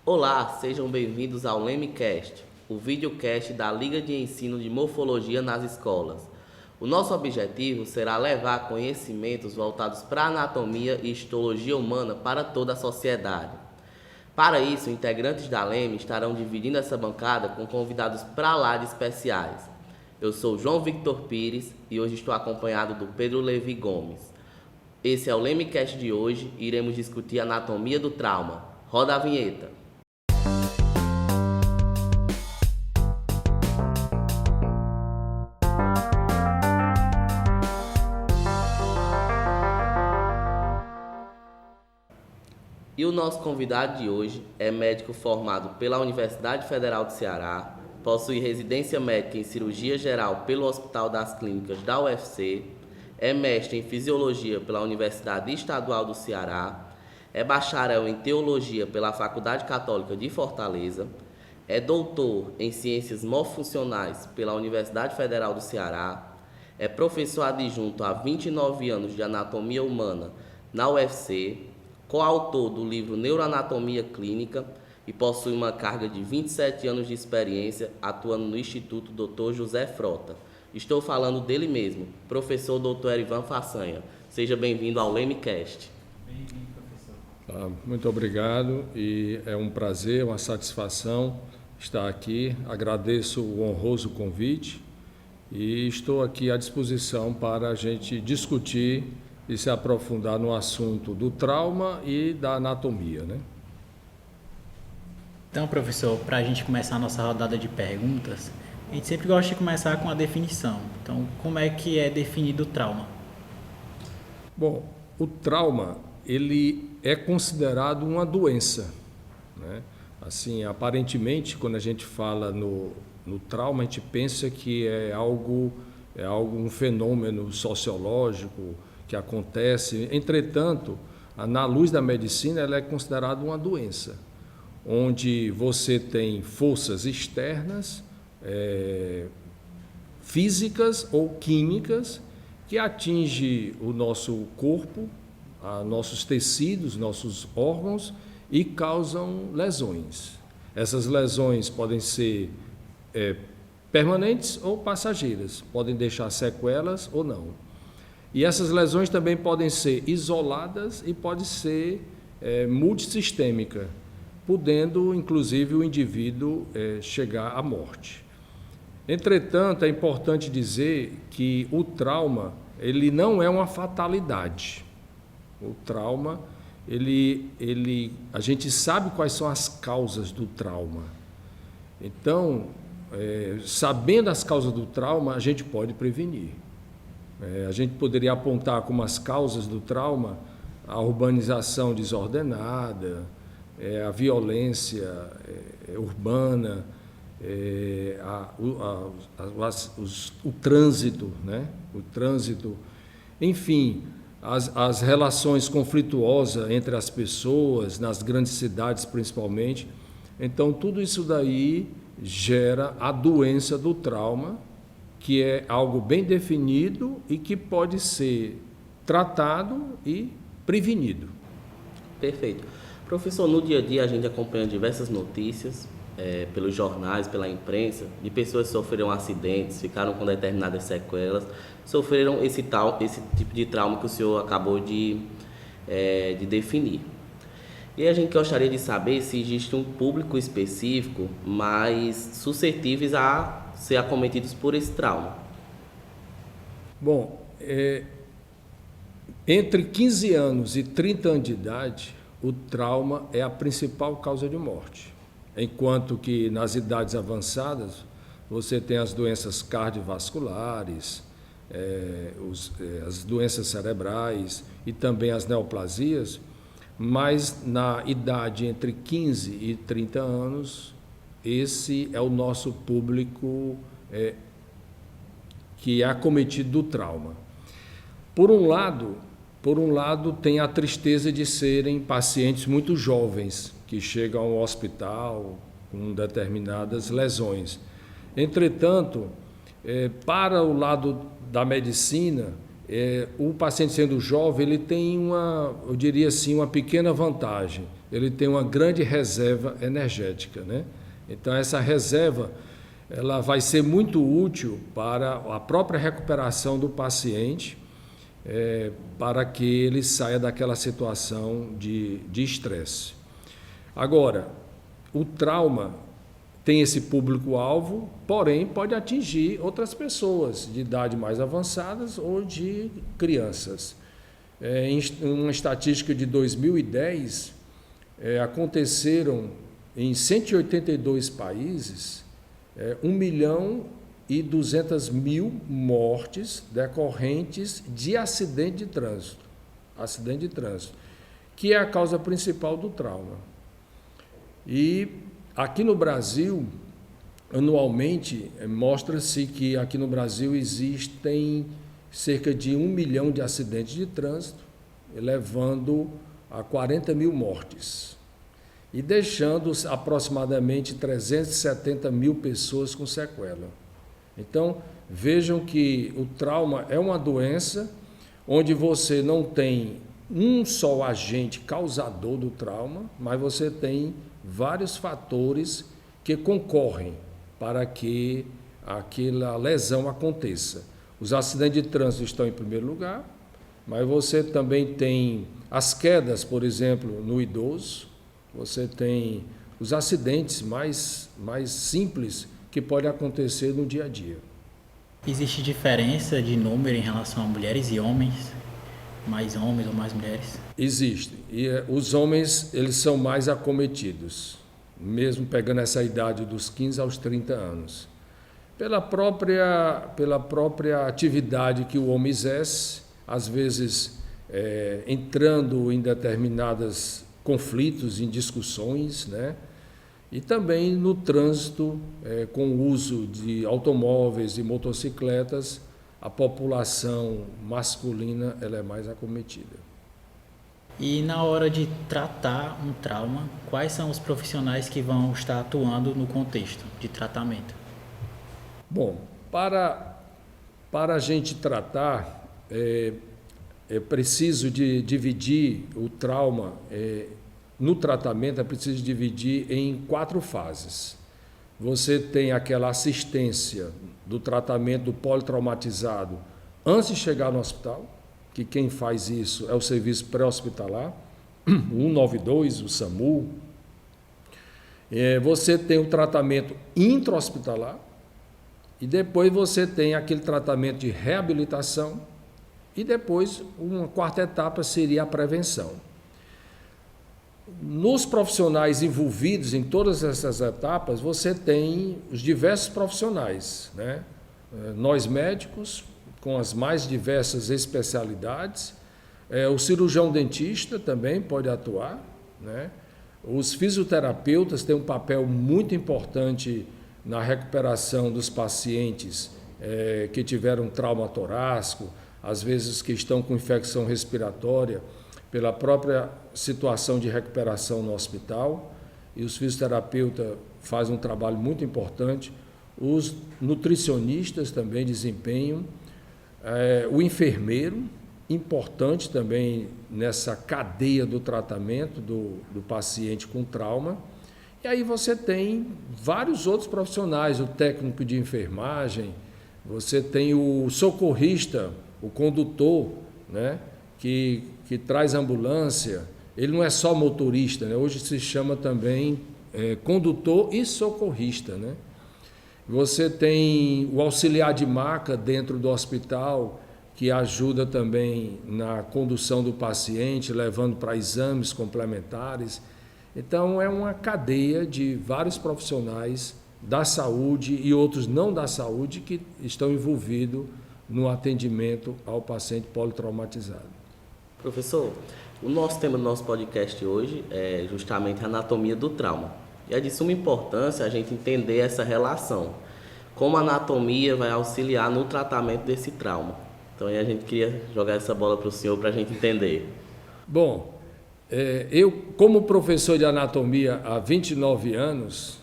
Olá, sejam bem-vindos ao LEMcast, o videocast da Liga de Ensino de Morfologia nas escolas. O nosso objetivo será levar conhecimentos voltados para a anatomia e histologia humana para toda a sociedade. Para isso, integrantes da LEM estarão dividindo essa bancada com convidados para lá de especiais. Eu sou João Victor Pires e hoje estou acompanhado do Pedro Levi Gomes. Esse é o LEMcast de hoje e iremos discutir a anatomia do trauma. Roda a vinheta. E o nosso convidado de hoje é médico formado pela Universidade Federal do Ceará, possui residência médica em cirurgia geral pelo Hospital das Clínicas da UFC, é mestre em fisiologia pela Universidade Estadual do Ceará, é bacharel em teologia pela Faculdade Católica de Fortaleza, é doutor em ciências morfofuncionais pela Universidade Federal do Ceará, é professor adjunto há 29 anos de anatomia humana na UFC, coautor do livro Neuroanatomia Clínica e possui uma carga de 27 anos de experiência atuando no Instituto Dr. José Frota. Estou falando dele mesmo, professor Dr. Erivan Façanha. Seja bem-vindo ao LEMcast. Bem-vindo, professor. Muito obrigado e é um prazer, uma satisfação estar aqui. Agradeço o honroso convite e estou aqui à disposição para a gente discutir e se aprofundar no assunto do trauma e da anatomia, né? Então, professor, para a gente começar a nossa rodada de perguntas, a gente sempre gosta de começar com a definição. Então, como é que é definido o trauma? Bom, o trauma, ele é considerado uma doença, né? Assim, aparentemente, quando a gente fala no trauma, a gente pensa que é algo, um fenômeno sociológico que acontece. Entretanto, na luz da medicina, ela é considerada uma doença, onde você tem forças externas, físicas ou químicas, que atingem o nosso corpo, nossos tecidos, nossos órgãos e causam lesões. Essas lesões podem ser permanentes ou passageiras, podem deixar sequelas ou não. E essas lesões também podem ser isoladas e pode ser multissistêmica, podendo, inclusive, o indivíduo chegar à morte. Entretanto, é importante dizer que o trauma, ele não é uma fatalidade. O trauma, a gente sabe quais são as causas do trauma. Então, sabendo as causas do trauma, a gente pode prevenir. A gente poderia apontar como as causas do trauma a urbanização desordenada, a violência urbana, o trânsito, né? O trânsito, enfim, as relações conflituosas entre as pessoas, nas grandes cidades principalmente. Então, tudo isso daí gera a doença do trauma, que é algo bem definido e que pode ser tratado e prevenido. Perfeito. Professor, no dia a dia a gente acompanha diversas notícias, pelos jornais, pela imprensa, de pessoas que sofreram acidentes, ficaram com determinadas sequelas, sofreram esse tipo de trauma que o senhor acabou de definir. E a gente gostaria de saber se existe um público específico mais suscetíveis a ser acometidos por esse trauma. Bom, entre 15 anos e 30 anos de idade, o trauma é a principal causa de morte. Enquanto que nas idades avançadas, você tem as doenças cardiovasculares, as doenças cerebrais e também as neoplasias, mas na idade entre 15 e 30 anos, esse é o nosso público que é acometido do trauma. Por um lado, tem a tristeza de serem pacientes muito jovens, que chegam ao hospital com determinadas lesões. Entretanto, para o lado da medicina, o paciente sendo jovem, ele tem eu diria assim, uma pequena vantagem. ele tem uma grande reserva energética, né? Então, essa reserva ela vai ser muito útil para a própria recuperação do paciente, para que ele saia daquela situação de estresse. Agora, o trauma tem esse público-alvo, porém pode atingir outras pessoas de idade mais avançadas ou de crianças. Em uma estatística de 2010, aconteceram em 182 países 1.200.000 mortes decorrentes de acidente de trânsito, que é a causa principal do trauma. E aqui no Brasil, anualmente, mostra-se que aqui no Brasil existem cerca de 1 milhão de acidentes de trânsito, levando a 40.000 mortes e deixando aproximadamente 370.000 pessoas com sequela. Então, vejam que o trauma é uma doença onde você não tem um só agente causador do trauma, mas você tem vários fatores que concorrem para que aquela lesão aconteça. Os acidentes de trânsito estão em primeiro lugar, mas você também tem as quedas, por exemplo, no idoso, você tem os acidentes mais simples que podem acontecer no dia a dia. Existe diferença de número em relação a mulheres e homens? Mais homens ou mais mulheres? Existe. E os homens, eles são mais acometidos, mesmo pegando essa idade dos 15 aos 30 anos. Pela própria atividade que o homem exerce, às vezes entrando em determinados conflitos, em discussões, né? E também no trânsito, com o uso de automóveis e motocicletas, a população masculina ela é mais acometida. E na hora de tratar um trauma, quais são os profissionais que vão estar atuando no contexto de tratamento? Bom, para a gente tratar, é preciso dividir o trauma, no tratamento é preciso dividir em 4 fases. Você tem aquela assistência do tratamento do politraumatizado antes de chegar no hospital, que quem faz isso é o serviço pré-hospitalar, o 192, o SAMU. Você tem o tratamento intra-hospitalar e depois você tem aquele tratamento de reabilitação e depois uma 4ª etapa seria a prevenção. Nos profissionais envolvidos em todas essas etapas, você tem os diversos profissionais, né? Nós médicos, com as mais diversas especialidades, o cirurgião dentista também pode atuar, né? Os fisioterapeutas têm um papel muito importante na recuperação dos pacientes que tiveram trauma torácico, às vezes que estão com infecção respiratória, pela própria situação de recuperação no hospital, e os fisioterapeutas fazem um trabalho muito importante. Os nutricionistas também desempenham, o enfermeiro, importante também nessa cadeia do tratamento do paciente com trauma. E aí você tem vários outros profissionais, o técnico de enfermagem, você tem o socorrista, o condutor, né, que traz ambulância. Ele não é só motorista, né? Hoje se chama também condutor e socorrista, né? Você tem o auxiliar de maca dentro do hospital, que ajuda também na condução do paciente, levando para exames complementares. Então, é uma cadeia de vários profissionais da saúde e outros não da saúde que estão envolvidos no atendimento ao paciente politraumatizado. Professor, o nosso tema do nosso podcast hoje é justamente a anatomia do trauma. E é de suma importância a gente entender essa relação, como a anatomia vai auxiliar no tratamento desse trauma. Então, aí a gente queria jogar essa bola para o senhor para a gente entender. Bom, eu, como professor de anatomia há 29 anos,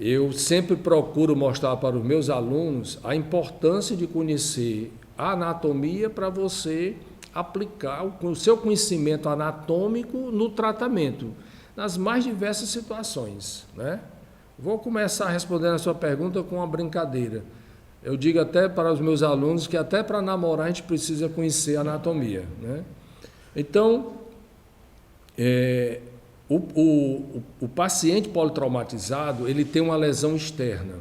eu sempre procuro mostrar para os meus alunos a importância de conhecer a anatomia para você aplicar o seu conhecimento anatômico no tratamento, nas mais diversas situações, né? Vou começar respondendo a sua pergunta com uma brincadeira. Eu digo até para os meus alunos que até para namorar a gente precisa conhecer a anatomia, né? Então, o paciente politraumatizado, ele tem uma lesão externa,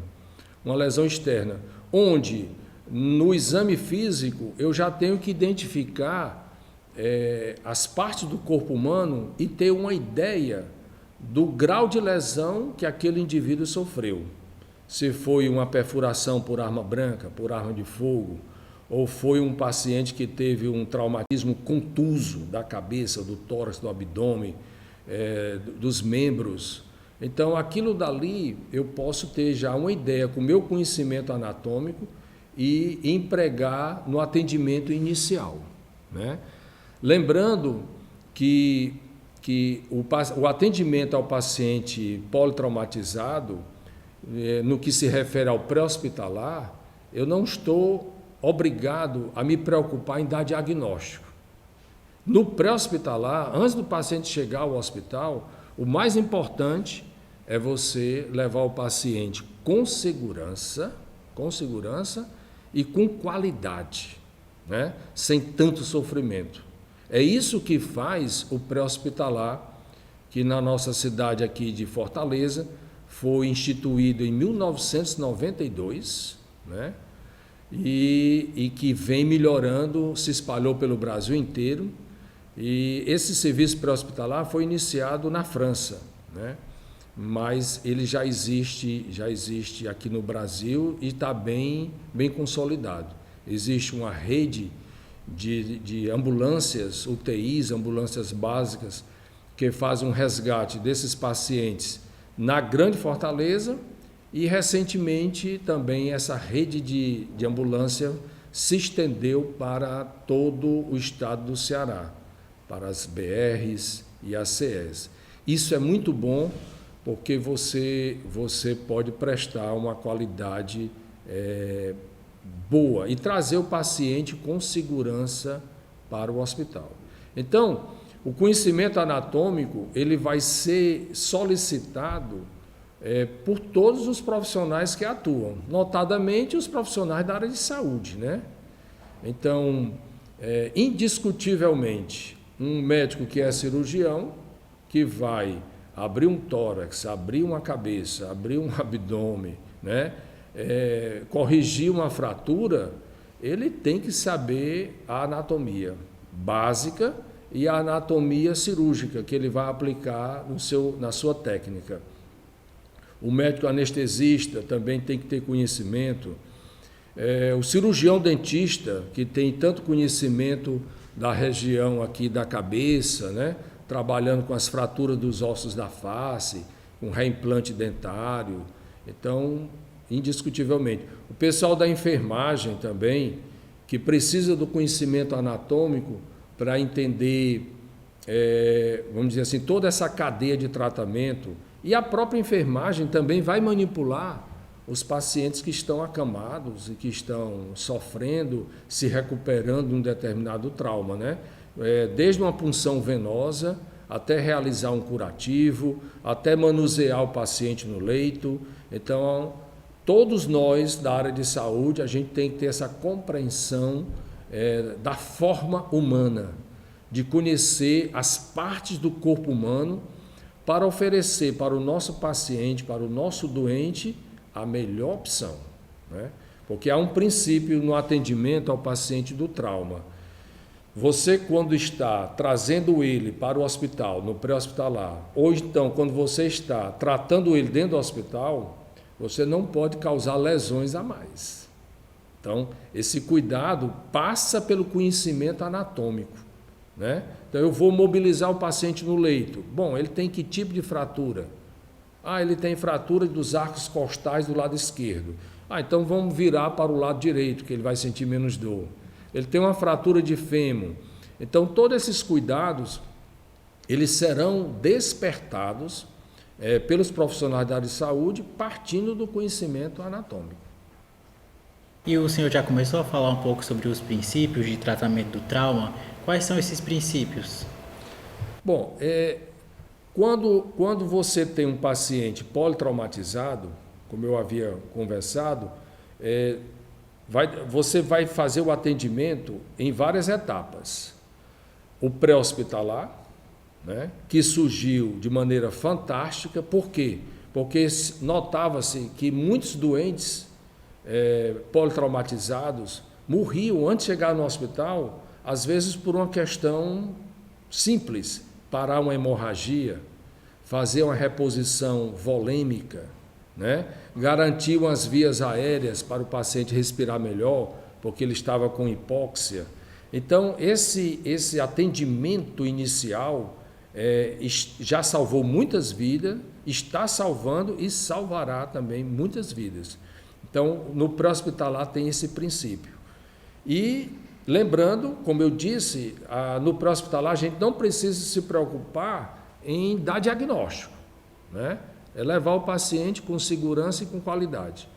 onde no exame físico eu já tenho que identificar as partes do corpo humano e ter uma ideia do grau de lesão que aquele indivíduo sofreu. Se foi uma perfuração por arma branca, por arma de fogo, ou foi um paciente que teve um traumatismo contuso da cabeça, do tórax, do abdômen, dos membros. Então, aquilo dali eu posso ter já uma ideia com o meu conhecimento anatômico e empregar no atendimento inicial, né? Lembrando que o atendimento ao paciente politraumatizado, no que se refere ao pré-hospitalar, eu não estou obrigado a me preocupar em dar diagnóstico. No pré-hospitalar, antes do paciente chegar ao hospital, o mais importante é você levar o paciente com segurança e com qualidade, né? Sem tanto sofrimento. É isso que faz o pré-hospitalar, que na nossa cidade aqui de Fortaleza foi instituído em 1992, né? E que vem melhorando, se espalhou pelo Brasil inteiro. E esse serviço pré-hospitalar foi iniciado na França, né? Mas ele já existe aqui no Brasil e está bem consolidado. Existe uma rede de ambulâncias, UTIs, ambulâncias básicas, que fazem um resgate desses pacientes na Grande Fortaleza, e recentemente também essa rede de ambulância se estendeu para todo o estado do Ceará, para as BRs e as CEs. Isso é muito bom, porque você pode prestar uma qualidade boa e trazer o paciente com segurança para o hospital. Então, o conhecimento anatômico ele vai ser solicitado por todos os profissionais que atuam, notadamente os profissionais da área de saúde, né? Então, indiscutivelmente, um médico que é cirurgião, que vai abrir um tórax, abrir uma cabeça, abrir um abdômen, né? Corrigir uma fratura, ele tem que saber a anatomia básica e a anatomia cirúrgica que ele vai aplicar na sua técnica. O médico anestesista também tem que ter conhecimento. O cirurgião dentista, que tem tanto conhecimento da região aqui da cabeça, né? Trabalhando com as fraturas dos ossos da face, com reimplante dentário. Então, indiscutivelmente. O pessoal da enfermagem também, que precisa do conhecimento anatômico para entender, vamos dizer assim, toda essa cadeia de tratamento. E a própria enfermagem também vai manipular os pacientes que estão acamados e que estão sofrendo, se recuperando de um determinado trauma, né? Desde uma punção venosa até realizar um curativo, até manusear o paciente no leito. Então, todos nós da área de saúde, a gente tem que ter essa compreensão da forma humana, de conhecer as partes do corpo humano para oferecer para o nosso paciente, para o nosso doente, a melhor opção, né? Porque há um princípio no atendimento ao paciente do trauma. Você, quando está trazendo ele para o hospital, no pré-hospitalar, ou então quando você está tratando ele dentro do hospital, você não pode causar lesões a mais. Então, esse cuidado passa pelo conhecimento anatômico, né? Então, eu vou mobilizar o paciente no leito. Bom, ele tem que tipo de fratura? Ele tem fratura dos arcos costais do lado esquerdo. Então vamos virar para o lado direito, que ele vai sentir menos dor. Ele tem uma fratura de fêmur. Então, todos esses cuidados, eles serão despertados pelos profissionais da área de saúde, partindo do conhecimento anatômico. E o senhor já começou a falar um pouco sobre os princípios de tratamento do trauma. Quais são esses princípios? Bom, quando você tem um paciente politraumatizado, como eu havia conversado, você vai fazer o atendimento em várias etapas. O pré-hospitalar, né, que surgiu de maneira fantástica. Por quê? Porque notava-se que muitos doentes politraumatizados morriam antes de chegar no hospital, às vezes por uma questão simples, parar uma hemorragia, fazer uma reposição volêmica, né? Garantir umas vias aéreas para o paciente respirar melhor, porque ele estava com hipóxia. Então, esse atendimento inicial já salvou muitas vidas, está salvando e salvará também muitas vidas. Então, no pré-hospitalar tem esse princípio. E, lembrando, como eu disse, no pré-hospitalar a gente não precisa se preocupar em dar diagnóstico, né? É levar o paciente com segurança e com qualidade.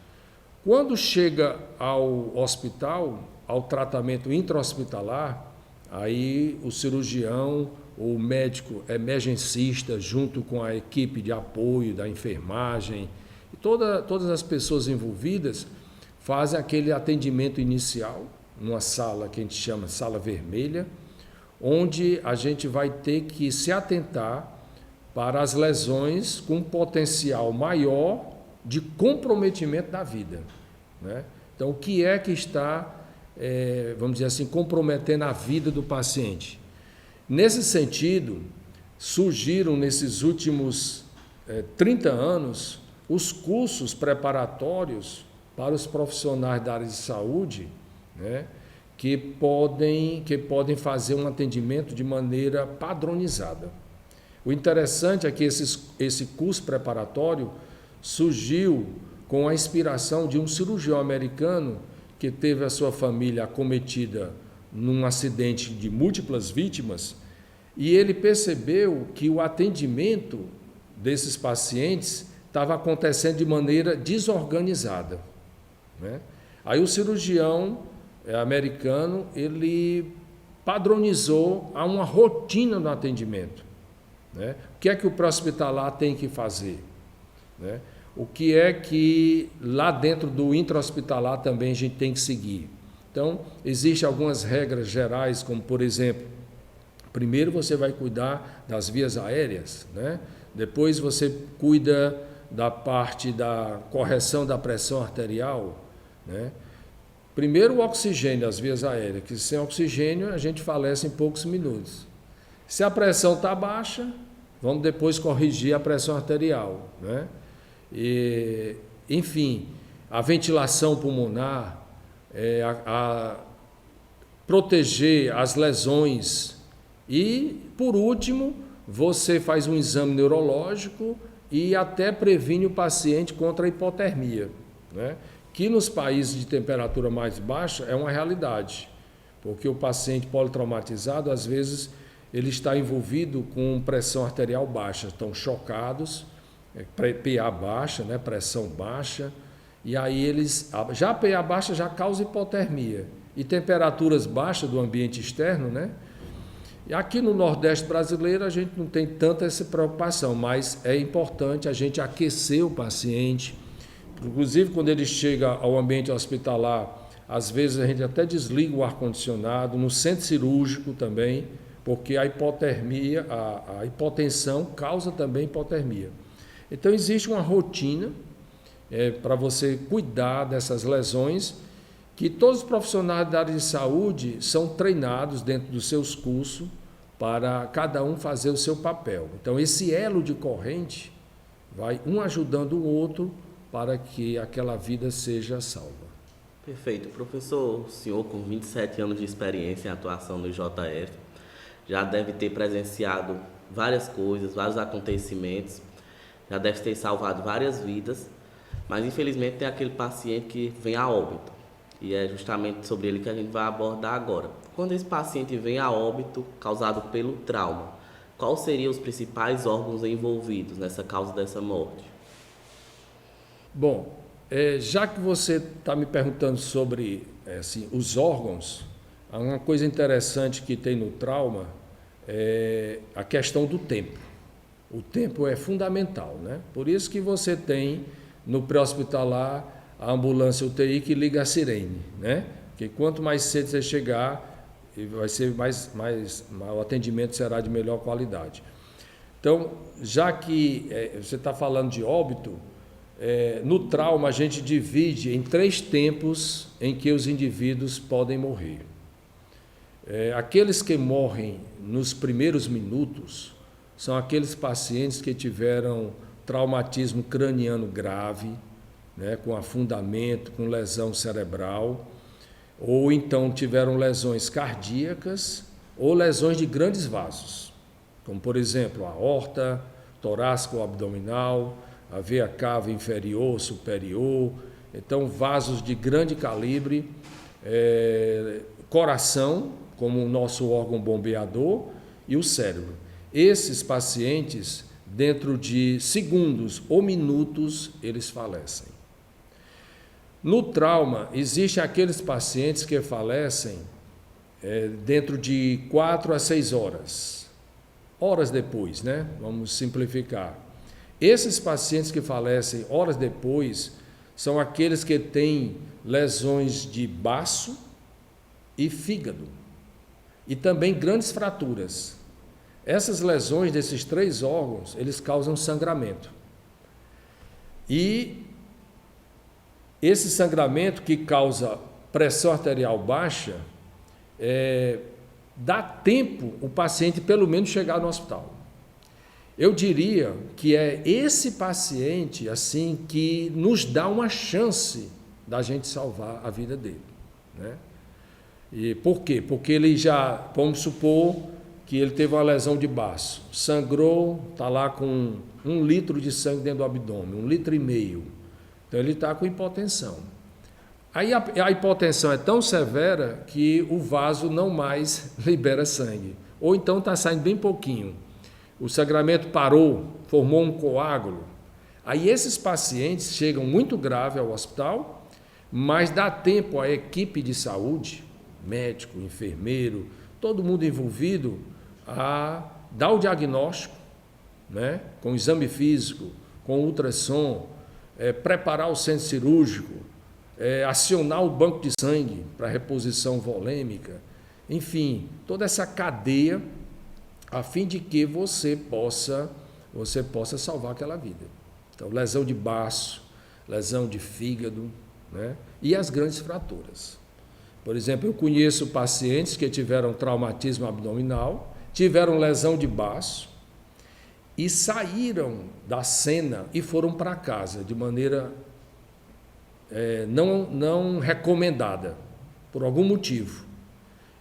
Quando chega ao hospital, ao tratamento intra-hospitalar, aí o cirurgião, o médico emergencista, junto com a equipe de apoio da enfermagem, e todas as pessoas envolvidas fazem aquele atendimento inicial, numa sala que a gente chama sala vermelha, onde a gente vai ter que se atentar para as lesões com potencial maior de comprometimento da vida, né? Então, o que é que está, vamos dizer assim, comprometendo a vida do paciente? Nesse sentido, surgiram nesses últimos 30 anos os cursos preparatórios para os profissionais da área de saúde, né, que podem fazer um atendimento de maneira padronizada. O interessante é que esse curso preparatório surgiu com a inspiração de um cirurgião americano que teve a sua família acometida num acidente de múltiplas vítimas, e ele percebeu que o atendimento desses pacientes estava acontecendo de maneira desorganizada, né? Aí o cirurgião americano, ele padronizou a uma rotina no atendimento, né? O que é que o pré-hospitalar tem que fazer, né? O que é que lá dentro do intra-hospitalar também a gente tem que seguir. Então, existem algumas regras gerais, como, por exemplo, primeiro você vai cuidar das vias aéreas, né? Depois você cuida da parte da correção da pressão arterial, né? Primeiro o oxigênio, as vias aéreas, que sem oxigênio a gente falece em poucos minutos. Se a pressão está baixa, vamos depois corrigir a pressão arterial, né? E, enfim, a ventilação pulmonar, proteger as lesões e, por último, você faz um exame neurológico e até previne o paciente contra a hipotermia, né? Que nos países de temperatura mais baixa é uma realidade, porque o paciente politraumatizado, às vezes, ele está envolvido com pressão arterial baixa, estão chocados, PA baixa, né, pressão baixa, e aí já a PA baixa já causa hipotermia, e temperaturas baixas do ambiente externo, né? E aqui no Nordeste brasileiro a gente não tem tanta essa preocupação, mas é importante a gente aquecer o paciente. Inclusive, quando ele chega ao ambiente hospitalar, às vezes a gente até desliga o ar-condicionado, no centro cirúrgico também, porque a hipotermia, a hipotensão causa também hipotermia. Então, existe uma rotina para você cuidar dessas lesões, que todos os profissionais da área de saúde são treinados dentro dos seus cursos para cada um fazer o seu papel. Então, esse elo de corrente vai um ajudando o outro para que aquela vida seja salva. Perfeito. Professor, o senhor com 27 anos de experiência em atuação no IJF, já deve ter presenciado várias coisas, vários acontecimentos, já deve ter salvado várias vidas, mas infelizmente tem aquele paciente que vem a óbito, e é justamente sobre ele que a gente vai abordar agora. Quando esse paciente vem a óbito causado pelo trauma, quais seriam os principais órgãos envolvidos nessa causa dessa morte? Bom, já que você está me perguntando sobre assim, os órgãos, Uma coisa interessante que tem no trauma é a questão do tempo. O tempo é fundamental, né? Por isso que você tem no pré-hospitalar a ambulância UTI que liga a sirene, né? Porque quanto mais cedo você chegar, vai ser o atendimento será de melhor qualidade. Então, já que você está falando de óbito, no trauma a gente divide em 3 tempos em que os indivíduos podem morrer. Aqueles que morrem nos primeiros minutos são aqueles pacientes que tiveram traumatismo craniano grave, né, com afundamento, com lesão cerebral, ou então tiveram lesões cardíacas ou lesões de grandes vasos, como, por exemplo, a aorta, torácica ou abdominal, a veia cava inferior, superior, então vasos de grande calibre, coração, como o nosso órgão bombeador, e o cérebro. Esses pacientes, dentro de segundos ou minutos, eles falecem. No trauma, existem aqueles pacientes que falecem dentro de 4 a 6 horas. Horas depois, né? Vamos simplificar. Esses pacientes que falecem horas depois são aqueles que têm lesões de baço e fígado e também grandes fraturas. Essas lesões desses 3 órgãos, eles causam sangramento. E esse sangramento que causa pressão arterial baixa, dá tempo o paciente pelo menos chegar no hospital. Eu diria que é esse paciente assim que nos dá uma chance da gente salvar a vida dele, né? E por quê? Porque ele já, vamos supor que ele teve uma lesão de baço, sangrou, está lá com 1 litro de sangue dentro do abdômen, 1,5 litros. Então ele está com hipotensão. Aí a hipotensão é tão severa que o vaso não mais libera sangue, ou então está saindo bem pouquinho. O sangramento parou, formou um coágulo. Aí esses pacientes chegam muito grave ao hospital, mas dá tempo à equipe de saúde, médico, enfermeiro, todo mundo envolvido, a dar o diagnóstico, né, com exame físico, com ultrassom, preparar o centro cirúrgico, acionar o banco de sangue para reposição volêmica, enfim, toda essa cadeia a fim de que você possa salvar aquela vida. Então, lesão de baço, lesão de fígado, né, e as grandes fraturas. Por exemplo, eu conheço pacientes que tiveram traumatismo abdominal, tiveram lesão de baço e saíram da cena e foram para casa de maneira não recomendada, por algum motivo,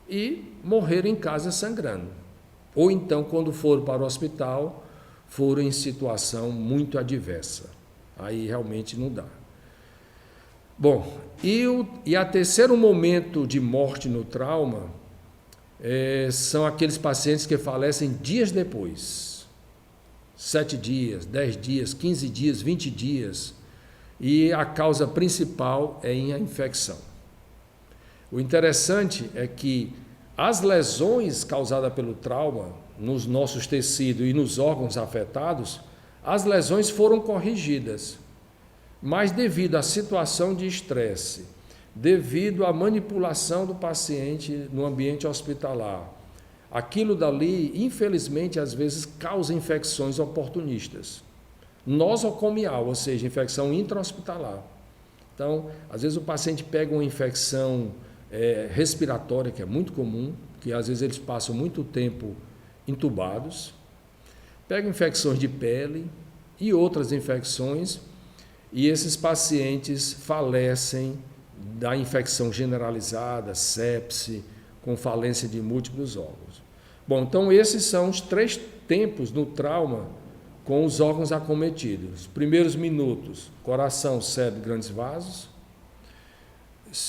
e morreram em casa sangrando. Ou então, quando foram para o hospital, foram em situação muito adversa. Aí realmente não dá. Bom, e a terceiro momento de morte no trauma são aqueles pacientes que falecem dias depois. 7 dias, 10 dias, 15 dias, 20 dias. E a causa principal é a infecção. O interessante é que as lesões causadas pelo trauma nos nossos tecidos e nos órgãos afetados, as lesões foram corrigidas. Mas devido à situação de estresse, devido à manipulação do paciente no ambiente hospitalar, aquilo dali, infelizmente, às vezes causa infecções oportunistas, nosocomial, ou seja, infecção intra-hospitalar. Então, às vezes o paciente pega uma infecção respiratória, que é muito comum, que às vezes eles passam muito tempo entubados, pega infecções de pele e outras infecções, e esses pacientes falecem da infecção generalizada, sepse, com falência de múltiplos órgãos. Bom, então esses são os 3 tempos no trauma com os órgãos acometidos. Os primeiros minutos, coração, cérebro, grandes vasos.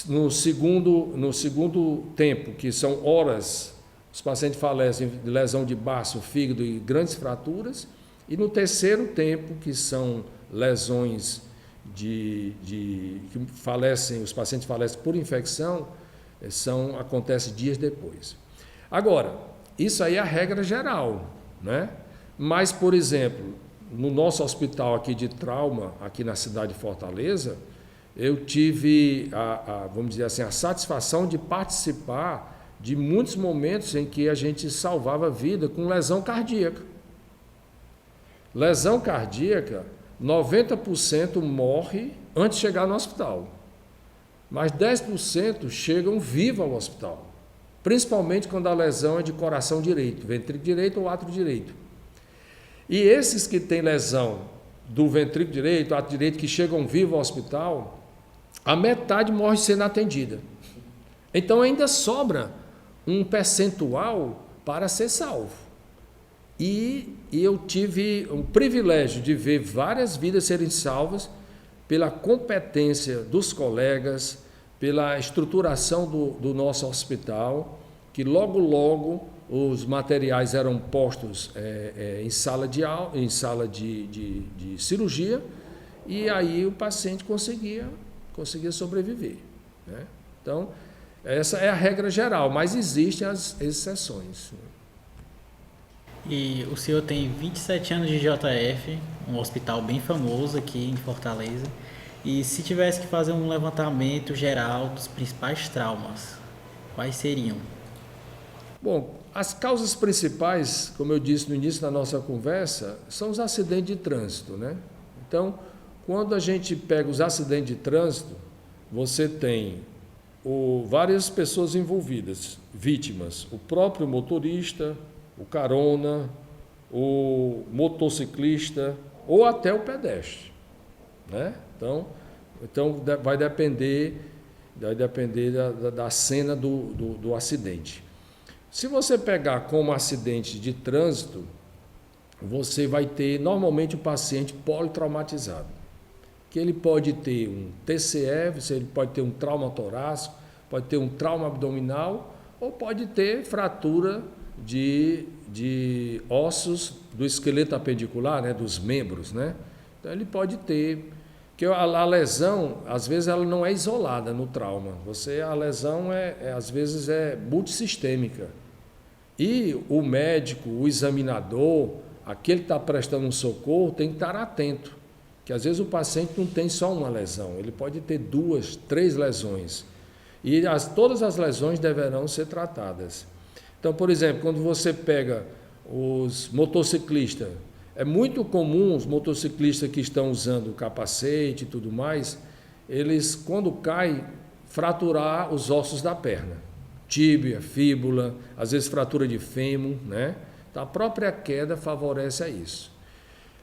No segundo tempo, que são horas, os pacientes falecem de lesão de baço, fígado e grandes fraturas. E no terceiro tempo, que são lesões que falecem, os pacientes falecem por infecção, Acontece dias depois. Agora, isso aí é a regra geral, né? Mas, por exemplo, no nosso hospital aqui de trauma, aqui na cidade de Fortaleza, eu tive, vamos dizer assim, a satisfação de participar de muitos momentos em que a gente salvava a vida com lesão cardíaca. Lesão cardíaca, 90% morre antes de chegar no hospital, mas 10% chegam vivos ao hospital, principalmente quando a lesão é de coração direito, ventrículo direito ou átrio direito. E esses que têm lesão do ventrículo direito, átrio direito, que chegam vivos ao hospital, a metade morre sendo atendida. Então ainda sobra um percentual para ser salvo. E eu tive o privilégio de ver várias vidas serem salvas pela competência dos colegas, pela estruturação do nosso hospital, que logo os materiais eram postos em sala de cirurgia, e aí o paciente conseguia sobreviver, né? Então, essa é a regra geral, mas existem as exceções. E o senhor tem 27 anos de JF, um hospital bem famoso aqui em Fortaleza, e se tivesse que fazer um levantamento geral dos principais traumas, quais seriam? Bom, as causas principais, como eu disse no início da nossa conversa, são os acidentes de trânsito, né? Então, quando a gente pega os acidentes de trânsito, você tem várias pessoas envolvidas, vítimas, o próprio motorista, o carona, o motociclista ou até o pedestre, né? Então vai depender da cena do acidente. Se você pegar como acidente de trânsito, você vai ter normalmente o paciente politraumatizado, que ele pode ter um TCE, ele pode ter um trauma torácico, pode ter um trauma abdominal ou pode ter fratura de ossos do esqueleto apendicular, né, dos membros, né? Então ele pode ter, que a lesão, às vezes ela não é isolada no trauma, a lesão às vezes é multissistêmica. E o médico, o examinador, aquele que está prestando um socorro, tem que estar atento, que às vezes o paciente não tem só uma lesão, ele pode ter 2, 3 lesões. E todas as lesões deverão ser tratadas. Então, por exemplo, quando você pega os motociclistas, é muito comum os motociclistas que estão usando capacete e tudo mais, eles, quando caem, fraturar os ossos da perna, tíbia, fíbula, às vezes fratura de fêmur, né? Então, a própria queda favorece a isso.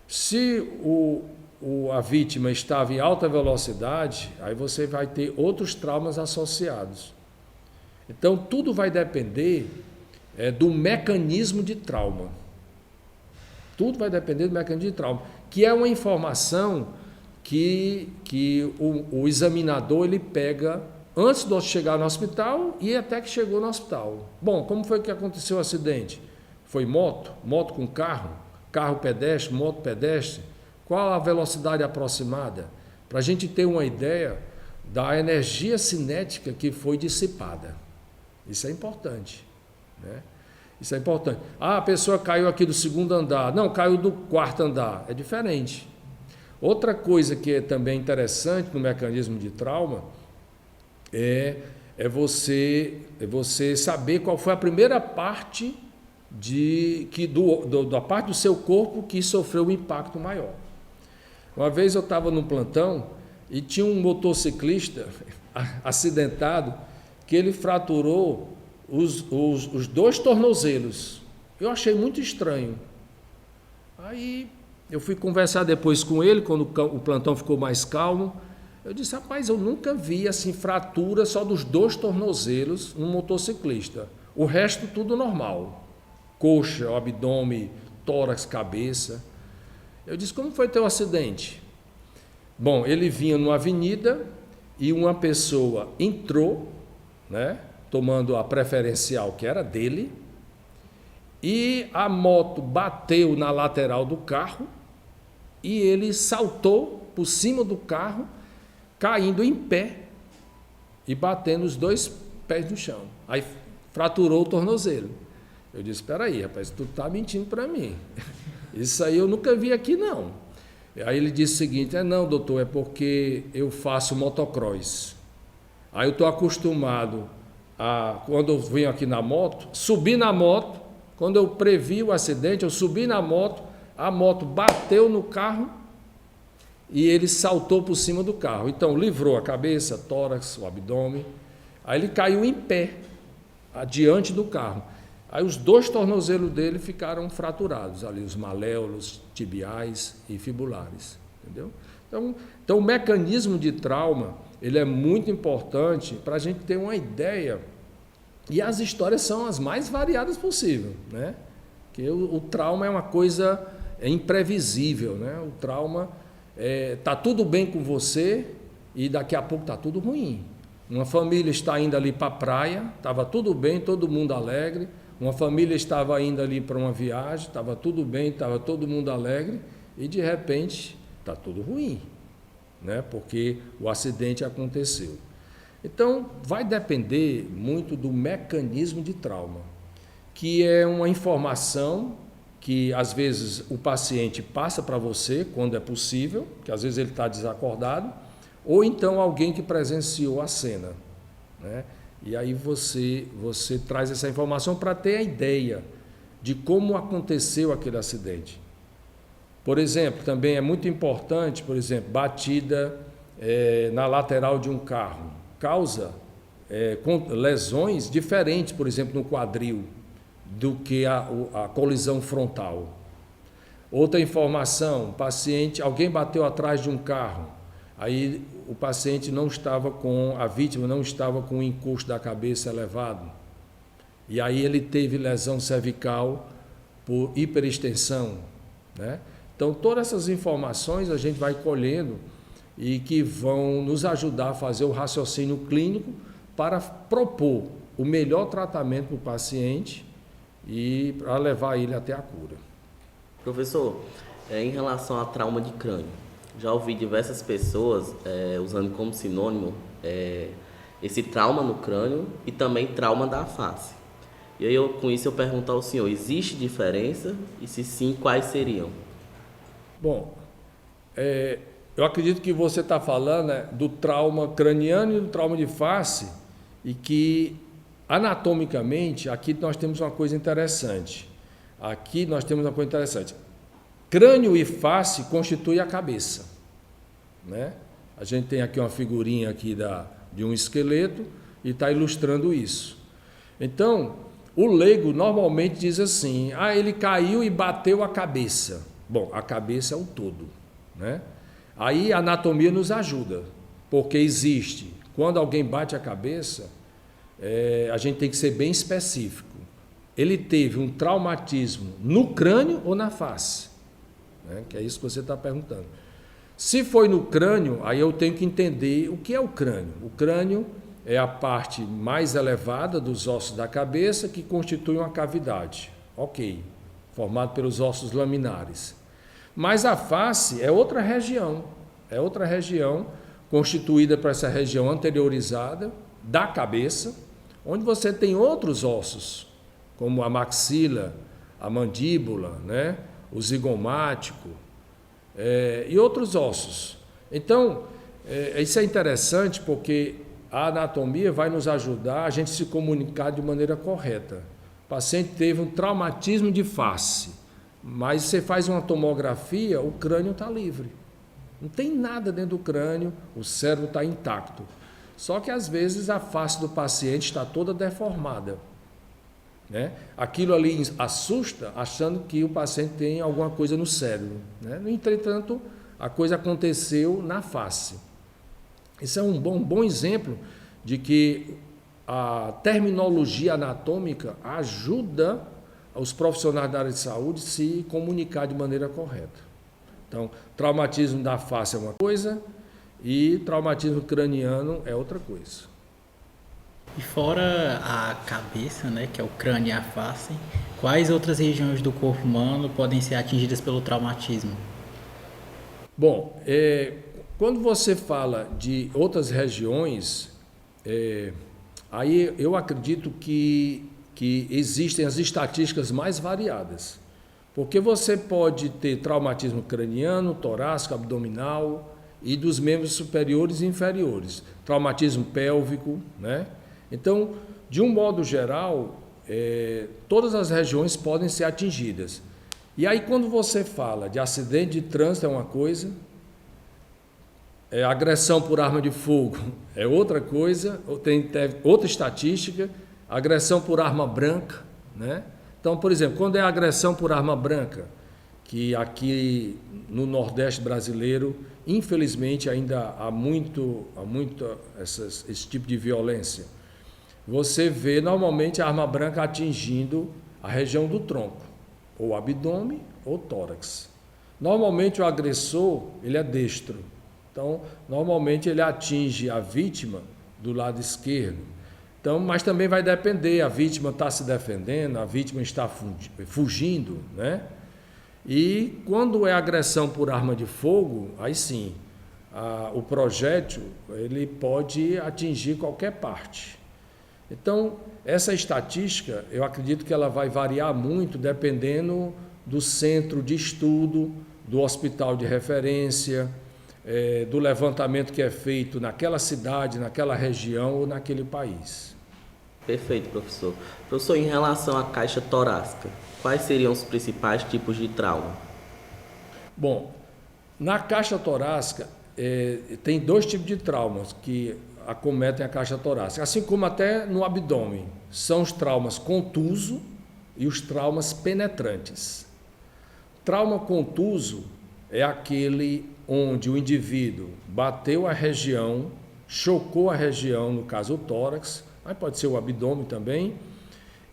Se a vítima estava em alta velocidade, aí você vai ter outros traumas associados. Então, tudo vai depender do mecanismo de trauma. Tudo vai depender do mecanismo de trauma, que é uma informação que o examinador ele pega antes de chegar no hospital e até que chegou no hospital. Bom, como foi que aconteceu o acidente? Foi moto com carro pedestre, moto pedestre? Qual a velocidade aproximada? Para a gente ter uma ideia da energia cinética que foi dissipada. Isso é importante, né? Isso é importante. A pessoa caiu aqui do 2º andar. Não, caiu do 4º andar. É diferente. Outra coisa que é também interessante no mecanismo de trauma é você saber qual foi a primeira parte da parte do seu corpo que sofreu um impacto maior. Uma vez eu estava num plantão e tinha um motociclista acidentado que ele fraturou os 2 tornozelos. Eu achei muito estranho. Aí eu fui conversar depois com ele, quando o plantão ficou mais calmo. Eu disse, rapaz, eu nunca vi assim fratura só dos 2 tornozelos num motociclista. O resto tudo normal. Coxa, abdômen, tórax, cabeça. Eu disse, como foi teu acidente? Bom, ele vinha numa avenida e uma pessoa entrou, né, tomando a preferencial que era dele, e a moto bateu na lateral do carro e ele saltou por cima do carro, caindo em pé e batendo os 2 pés no chão. Aí fraturou o tornozelo. Eu disse, espera aí, rapaz, tu tá mentindo para mim. Isso aí eu nunca vi aqui, não. Aí ele disse o seguinte, não, doutor, é porque eu faço motocross. Aí eu estou acostumado a, quando eu venho aqui na moto, subir na moto, quando eu previ o acidente, eu subi na moto, a moto bateu no carro e ele saltou por cima do carro. Então, livrou a cabeça, tórax, o abdômen. Aí ele caiu em pé, adiante do carro. Aí os 2 tornozelos dele ficaram fraturados, ali os maléolos, tibiais e fibulares, entendeu? Então o mecanismo de trauma, ele é muito importante para a gente ter uma ideia, e as histórias são as mais variadas possível, né? Porque o trauma é uma coisa imprevisível, né? O trauma, tá tudo bem com você e daqui a pouco está tudo ruim. Uma família está indo ali para a praia, estava tudo bem, todo mundo alegre. Uma família estava indo ali para uma viagem, estava tudo bem, estava todo mundo alegre, e de repente está tudo ruim, né? Porque o acidente aconteceu. Então, vai depender muito do mecanismo de trauma, que é uma informação que às vezes o paciente passa para você, quando é possível, que às vezes ele está desacordado, ou então alguém que presenciou a cena, né? E aí você traz essa informação para ter a ideia de como aconteceu aquele acidente. Por exemplo, também é muito importante, por exemplo, batida na lateral de um carro, causa lesões diferentes, por exemplo, no quadril, do que a colisão frontal. Outra informação, alguém bateu atrás de um carro, aí o paciente a vítima não estava com o encosto da cabeça elevado. E aí ele teve lesão cervical por hiperextensão, né? Então, todas essas informações a gente vai colhendo e que vão nos ajudar a fazer o raciocínio clínico para propor o melhor tratamento para o paciente e para levar ele até a cura. Professor, em relação a trauma de crânio, já ouvi diversas pessoas usando como sinônimo esse trauma no crânio e também trauma da face. E aí, com isso, eu pergunto ao senhor, existe diferença? E se sim, quais seriam? Bom, eu acredito que você está falando do trauma craniano e do trauma de face, e que, anatomicamente, aqui nós temos uma coisa interessante. Crânio e face constituem a cabeça, né? A gente tem aqui uma figurinha aqui de um esqueleto e está ilustrando isso. Então, o leigo normalmente diz assim, ele caiu e bateu a cabeça. Bom, a cabeça é o todo, né? Aí a anatomia nos ajuda, porque existe, quando alguém bate a cabeça, a gente tem que ser bem específico. Ele teve um traumatismo no crânio ou na face? Né? Que é isso que você está perguntando. Se foi no crânio, aí eu tenho que entender o que é o crânio. O crânio é a parte mais elevada dos ossos da cabeça que constitui uma cavidade. Ok, formado pelos ossos laminares. Mas a face é outra região constituída por essa região anteriorizada da cabeça, onde você tem outros ossos, como a maxila, a mandíbula, né? O zigomático e outros ossos. Então, isso é interessante porque a anatomia vai nos ajudar a gente se comunicar de maneira correta. O paciente teve um traumatismo de face, mas você faz uma tomografia, o crânio está livre. Não tem nada dentro do crânio, o cérebro está intacto. Só que às vezes a face do paciente está toda deformada, né? Aquilo ali assusta, achando que o paciente tem alguma coisa no cérebro, né? No entretanto, a coisa aconteceu na face. Isso é um bom exemplo de que a terminologia anatômica ajuda os profissionais da área de saúde a se comunicar de maneira correta. Então, traumatismo da face é uma coisa e traumatismo craniano é outra coisa. E fora a cabeça, né, que é o crânio e a face, quais outras regiões do corpo humano podem ser atingidas pelo traumatismo? Bom, quando você fala de outras regiões, Aí eu acredito que existem as estatísticas mais variadas, porque você pode ter traumatismo craniano, torácico, abdominal e dos membros superiores e inferiores, traumatismo pélvico, né? Então, de um modo geral, todas as regiões podem ser atingidas. E aí, quando você fala de acidente de trânsito, é uma coisa, agressão por arma de fogo é outra coisa, tem outra estatística, agressão por arma branca, né? Então, por exemplo, quando é agressão por arma branca, que aqui no Nordeste brasileiro, infelizmente, ainda há muito esse tipo de violência, você vê normalmente a arma branca atingindo a região do tronco, ou abdômen ou tórax. Normalmente o agressor, ele é destro, então normalmente ele atinge a vítima do lado esquerdo. Então, mas também vai depender, a vítima está se defendendo, a vítima está fugindo, né? E quando é agressão por arma de fogo, aí sim, o projétil ele pode atingir qualquer parte. Então, essa estatística, eu acredito que ela vai variar muito dependendo do centro de estudo, do hospital de referência, do levantamento que é feito naquela cidade, naquela região ou naquele país. Perfeito, professor. Professor, em relação à caixa torácica, quais seriam os principais tipos de trauma? Bom, na caixa torácica tem dois tipos de traumas que acometem a caixa torácica, assim como até no abdômen. São os traumas contuso e os traumas penetrantes. Trauma contuso é aquele onde o indivíduo bateu a região, chocou a região, no caso o tórax, mas pode ser o abdômen também,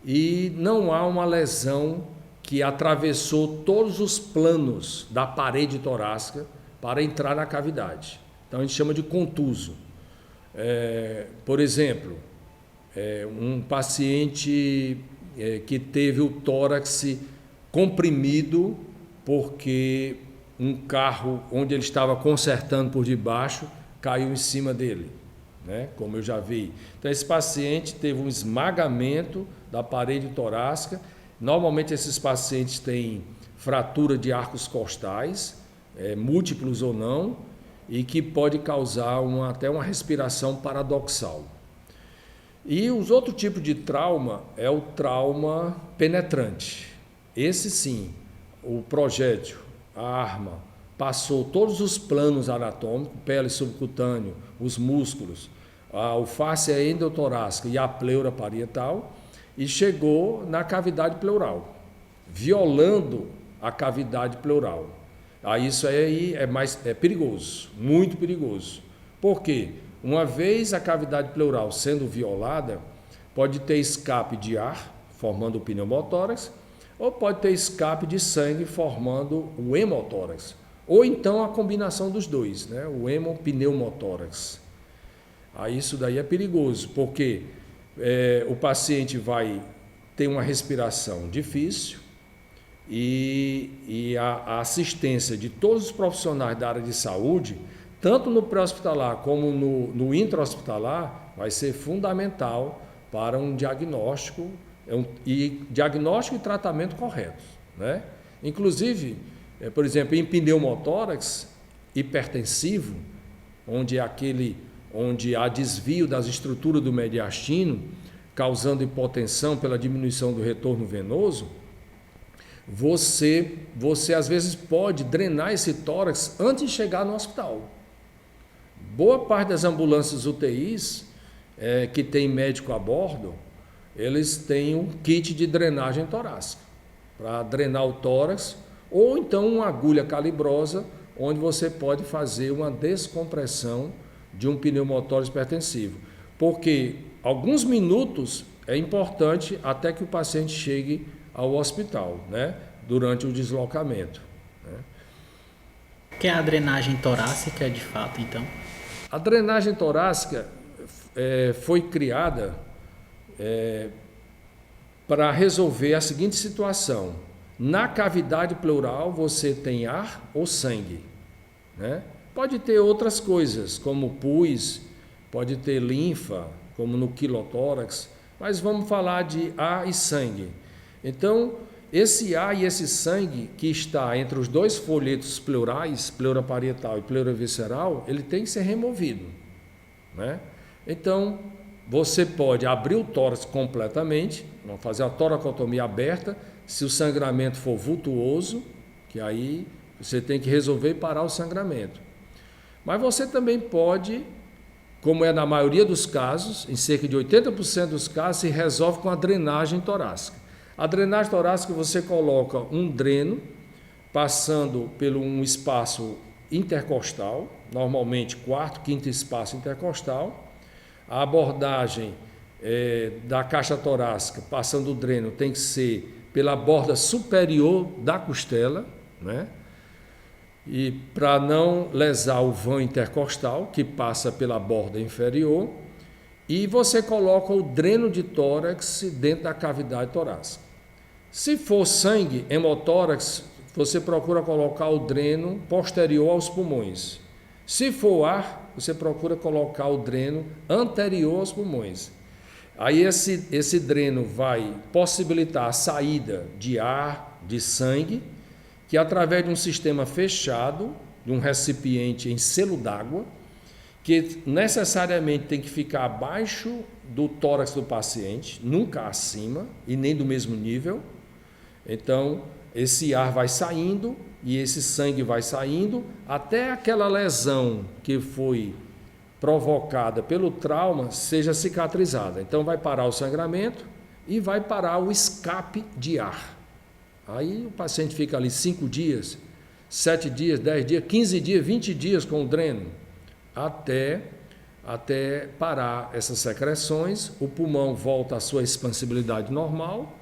e não há uma lesão que atravessou todos os planos da parede torácica para entrar na cavidade. Então a gente chama de contuso. Por exemplo, um paciente que teve o tórax comprimido porque um carro onde ele estava consertando por debaixo caiu em cima dele, né? Como eu já vi. Então esse paciente teve um esmagamento da parede torácica. Normalmente esses pacientes têm fratura de arcos costais, múltiplos ou não, e que pode causar até uma respiração paradoxal. E os outros tipos de trauma é o trauma penetrante. Esse sim, o projétil, a arma, passou todos os planos anatômicos, pele subcutâneo, os músculos, a fáscia endotorácica e a pleura parietal, e chegou na cavidade pleural, violando a cavidade pleural. Isso aí é perigoso, muito perigoso. Por quê? Uma vez a cavidade pleural sendo violada, pode ter escape de ar, formando o pneumotórax, ou pode ter escape de sangue, formando o hemotórax. Ou então a combinação dos dois, né? O hemopneumotórax. Isso daí é perigoso, porque o paciente vai ter uma respiração difícil, e a assistência de todos os profissionais da área de saúde, tanto no pré-hospitalar como no intra-hospitalar, vai ser fundamental para um diagnóstico diagnóstico e tratamento corretos, né? Inclusive, por exemplo, em pneumotórax hipertensivo, onde há desvio das estruturas do mediastino, causando hipotensão pela diminuição do retorno venoso, você às vezes pode drenar esse tórax antes de chegar no hospital. Boa parte das ambulâncias UTIs que tem médico a bordo, eles têm um kit de drenagem torácica para drenar o tórax, ou então uma agulha calibrosa, onde você pode fazer uma descompressão de um pneumotórax hipertensivo, porque alguns minutos é importante até que o paciente chegue ao hospital, né? Durante o deslocamento, né? Que é a drenagem torácica, de fato, então? A drenagem torácica foi criada para resolver a seguinte situação: na cavidade pleural você tem ar ou sangue, né? Pode ter outras coisas, como pus, pode ter linfa, como no quilotórax, mas vamos falar de ar e sangue. Então, esse ar e esse sangue que está entre os dois folhetos pleurais, pleura parietal e pleura visceral, ele tem que ser removido, né? Então, você pode abrir o tórax completamente, vamos fazer a toracotomia aberta, se o sangramento for vultuoso, que aí você tem que resolver e parar o sangramento. Mas você também pode, como é na maioria dos casos, em cerca de 80% dos casos, se resolve com a drenagem torácica. A drenagem torácica você coloca um dreno passando por um espaço intercostal, normalmente quarto, quinto espaço intercostal. A abordagem da caixa torácica, passando o dreno, tem que ser pela borda superior da costela, né? E para não lesar o vão intercostal, que passa pela borda inferior, e você coloca o dreno de tórax dentro da cavidade torácica. Se for sangue, hemotórax, você procura colocar o dreno posterior aos pulmões. Se for ar, você procura colocar o dreno anterior aos pulmões. Aí esse dreno vai possibilitar a saída de ar, de sangue, que através de um sistema fechado, de um recipiente em selo d'água, que necessariamente tem que ficar abaixo do tórax do paciente, nunca acima e nem do mesmo nível. Então, esse ar vai saindo e esse sangue vai saindo até aquela lesão que foi provocada pelo trauma seja cicatrizada. Então, vai parar o sangramento e vai parar o escape de ar. Aí o paciente fica ali 5 dias, 7 dias, 10 dias, 15 dias, 20 dias com o dreno, até parar essas secreções, o pulmão volta à sua expansibilidade normal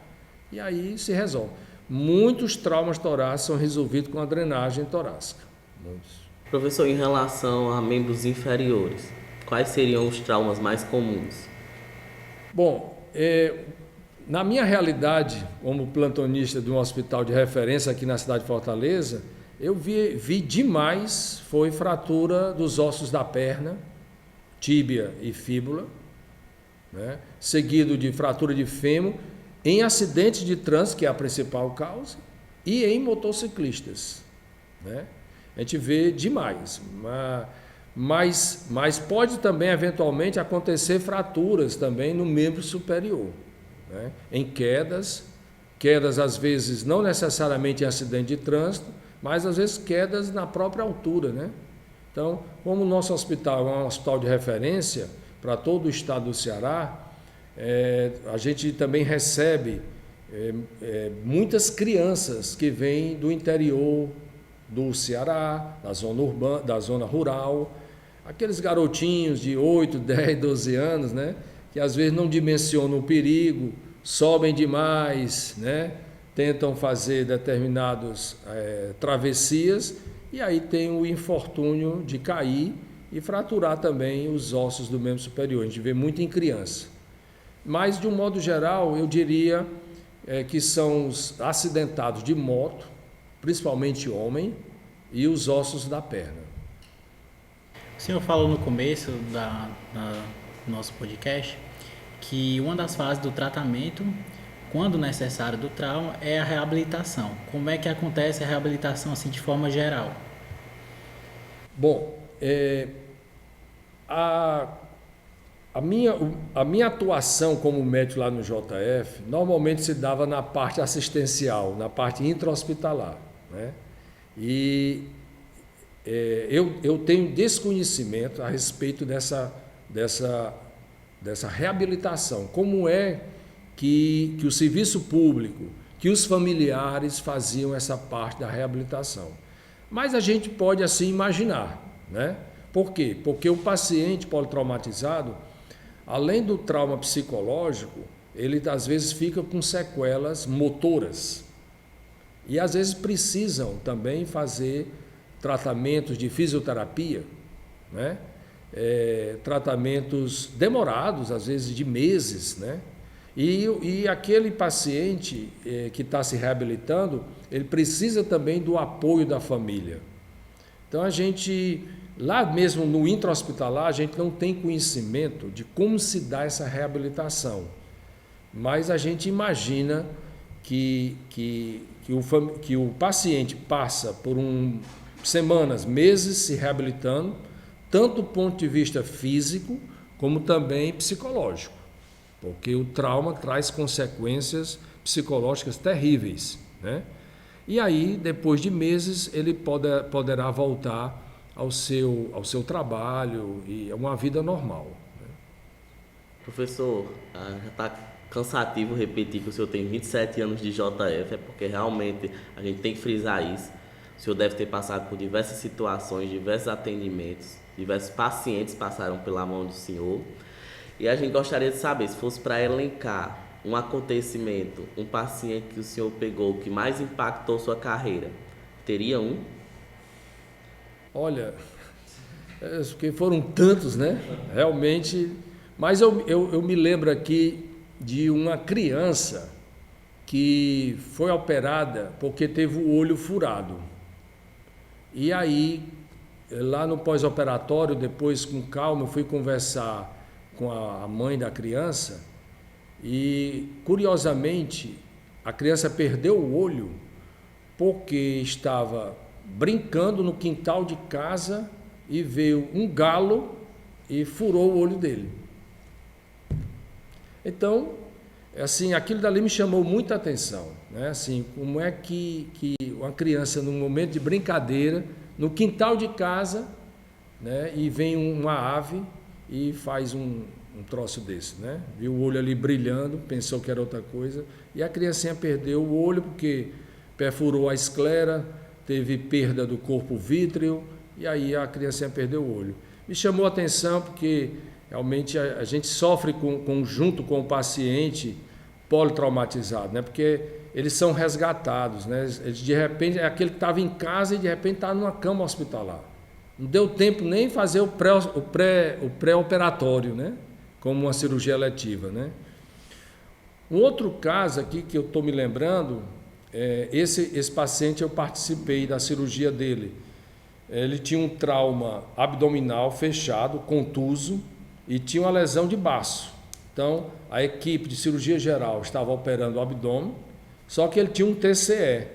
e aí se resolve. Muitos traumas torácicos são resolvidos com a drenagem torácica. Muitos. Professor, em relação a membros inferiores, quais seriam os traumas mais comuns? Bom, na minha realidade, como plantonista de um hospital de referência aqui na cidade de Fortaleza, eu vi demais, foi fratura dos ossos da perna, tíbia e fíbula, né? Seguido de fratura de fêmur, em acidentes de trânsito, que é a principal causa, e em motociclistas, né? A gente vê demais, mas pode também eventualmente acontecer fraturas também no membro superior, né? Em quedas às vezes não necessariamente em acidente de trânsito, mas às vezes quedas na própria altura, né? Então, como o nosso hospital é um hospital de referência para todo o estado do Ceará, a gente também recebe muitas crianças que vêm do interior do Ceará, da zona urbana, da zona rural, aqueles garotinhos de 8, 10, 12 anos, né, que às vezes não dimensionam o perigo, sobem demais, né, tentam fazer determinadas travessias e aí tem o infortúnio de cair e fraturar também os ossos do membro superior. A gente vê muito em criança. Mas, de um modo geral, eu diria que são os acidentados de moto, principalmente homem, e os ossos da perna. O senhor falou no começo do nosso podcast que uma das fases do tratamento, quando necessário, do trauma é a reabilitação. Como é que acontece a reabilitação assim de forma geral? Bom, a minha atuação como médico lá no JF normalmente se dava na parte assistencial, na parte intra-hospitalar, né? E eu tenho desconhecimento a respeito dessa reabilitação. Como é que o serviço público, que os familiares faziam essa parte da reabilitação? Mas a gente pode assim imaginar, né? Por quê? Porque o paciente politraumatizado, além do trauma psicológico, ele às vezes fica com sequelas motoras e às vezes precisam também fazer tratamentos de fisioterapia, né? Tratamentos demorados, às vezes de meses, né? E aquele paciente que está se reabilitando, ele precisa também do apoio da família. Então a gente Lá mesmo no intra-hospitalar, a gente não tem conhecimento de como se dá essa reabilitação, mas a gente imagina que o paciente passa por semanas, meses se reabilitando, tanto do ponto de vista físico, como também psicológico, porque o trauma traz consequências psicológicas terríveis, né? E aí, depois de meses, ele poderá voltar ao seu trabalho e a uma vida normal, né? Professor, já está cansativo repetir que o senhor tem 27 anos de JF, é porque realmente a gente tem que frisar isso. O senhor deve ter passado por diversas situações, diversos atendimentos, diversos pacientes passaram pela mão do senhor. E a gente gostaria de saber, se fosse para elencar um acontecimento, um paciente que o senhor pegou que mais impactou sua carreira, teria um? Olha, porque foram tantos, né? Realmente, mas eu me lembro aqui de uma criança que foi operada porque teve o olho furado. E aí, lá no pós-operatório, depois com calma, eu fui conversar com a mãe da criança e, curiosamente, a criança perdeu o olho porque estava brincando no quintal de casa e veio um galo e furou o olho dele. Então, assim, aquilo dali me chamou muita atenção, né? Assim, como é que uma criança, num momento de brincadeira, no quintal de casa, né, e vem uma ave e faz um troço desse, né? Viu o olho ali brilhando, pensou que era outra coisa, e a criancinha perdeu o olho porque perfurou a esclera, teve perda do corpo vítreo, e aí a criancinha perdeu o olho. Me chamou a atenção porque realmente a gente sofre junto com o paciente politraumatizado, né? Porque eles são resgatados, né? Eles, de repente, é aquele que estava em casa e de repente está numa cama hospitalar. Não deu tempo nem fazer o pré-operatório, né? Como uma cirurgia letiva, né? Um outro caso aqui que eu estou me lembrando, esse paciente eu participei da cirurgia dele. Ele tinha um trauma abdominal fechado, contuso, e tinha uma lesão de baço. Então, a equipe de cirurgia geral estava operando o abdômen, só que ele tinha um TCE.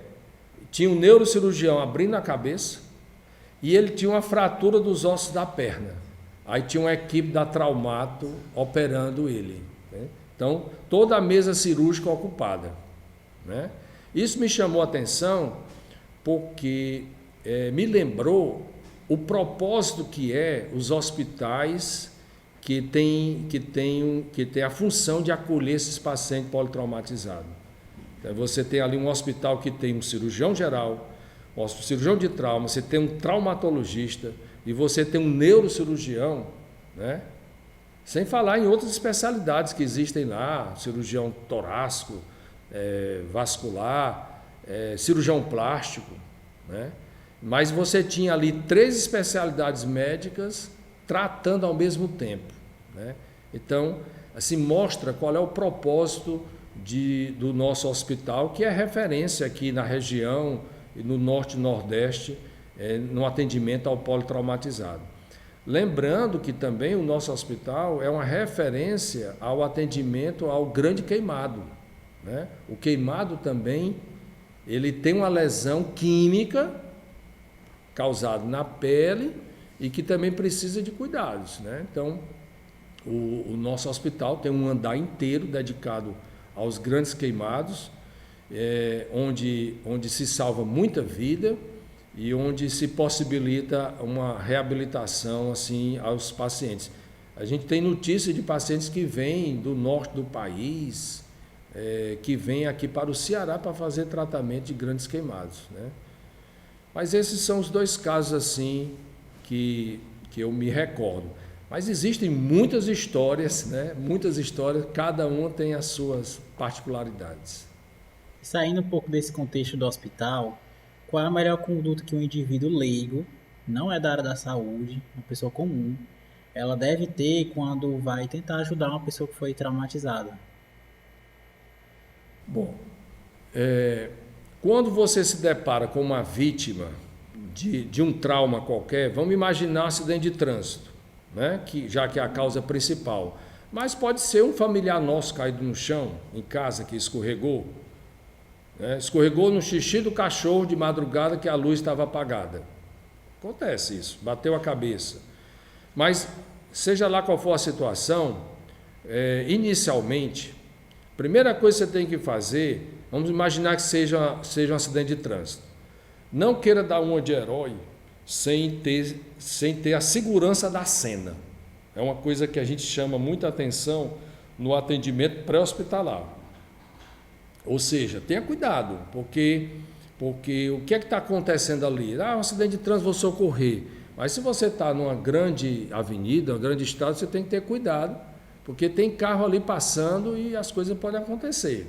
Tinha um neurocirurgião abrindo a cabeça e ele tinha uma fratura dos ossos da perna. Aí tinha uma equipe da Traumato operando ele, né? Então, toda a mesa cirúrgica ocupada, né? Isso me chamou a atenção porque me lembrou o propósito que é os hospitais que tem a função de acolher esses pacientes politraumatizados. Então, você tem ali um hospital que tem um cirurgião geral, um cirurgião de trauma, você tem um traumatologista e você tem um neurocirurgião, né? Sem falar em outras especialidades que existem lá, cirurgião torácico, vascular, cirurgião plástico, né? Mas você tinha ali 3 especialidades médicas tratando ao mesmo tempo, né? Então, assim, mostra qual é o propósito do nosso hospital, que é referência aqui na região e no norte e nordeste, no atendimento ao politraumatizado. Lembrando que também o nosso hospital é uma referência ao atendimento ao grande queimado, né? O queimado também, ele tem uma lesão química causada na pele e que também precisa de cuidados, né? Então, o nosso hospital tem um andar inteiro dedicado aos grandes queimados, onde se salva muita vida e onde se possibilita uma reabilitação assim aos pacientes. A gente tem notícia de pacientes que vêm do norte do país, que vêm aqui para o Ceará para fazer tratamento de grandes queimados, né? Mas esses são os 2 casos assim que eu me recordo. Mas existem muitas histórias, né? Muitas histórias, cada uma tem as suas particularidades. Saindo um pouco desse contexto do hospital, qual é a melhor conduta que um indivíduo leigo, não é da área da saúde, uma pessoa comum, ela deve ter quando vai tentar ajudar uma pessoa que foi traumatizada? Bom, quando você se depara com uma vítima de um trauma qualquer, vamos imaginar um acidente de trânsito, né? Já que é a causa principal. Mas pode ser um familiar nosso caído no chão, em casa, que escorregou, né? Escorregou no xixi do cachorro de madrugada que a luz estava apagada. Acontece isso, bateu a cabeça. Mas, seja lá qual for a situação, inicialmente, a primeira coisa que você tem que fazer, vamos imaginar que seja um acidente de trânsito. Não queira dar uma de herói sem ter a segurança da cena. É uma coisa que a gente chama muita atenção no atendimento pré-hospitalar. Ou seja, tenha cuidado, porque o que é que está acontecendo ali? Um acidente de trânsito, vou socorrer. Mas se você está numa grande avenida, uma grande estrada, você tem que ter cuidado, porque tem carro ali passando e as coisas podem acontecer.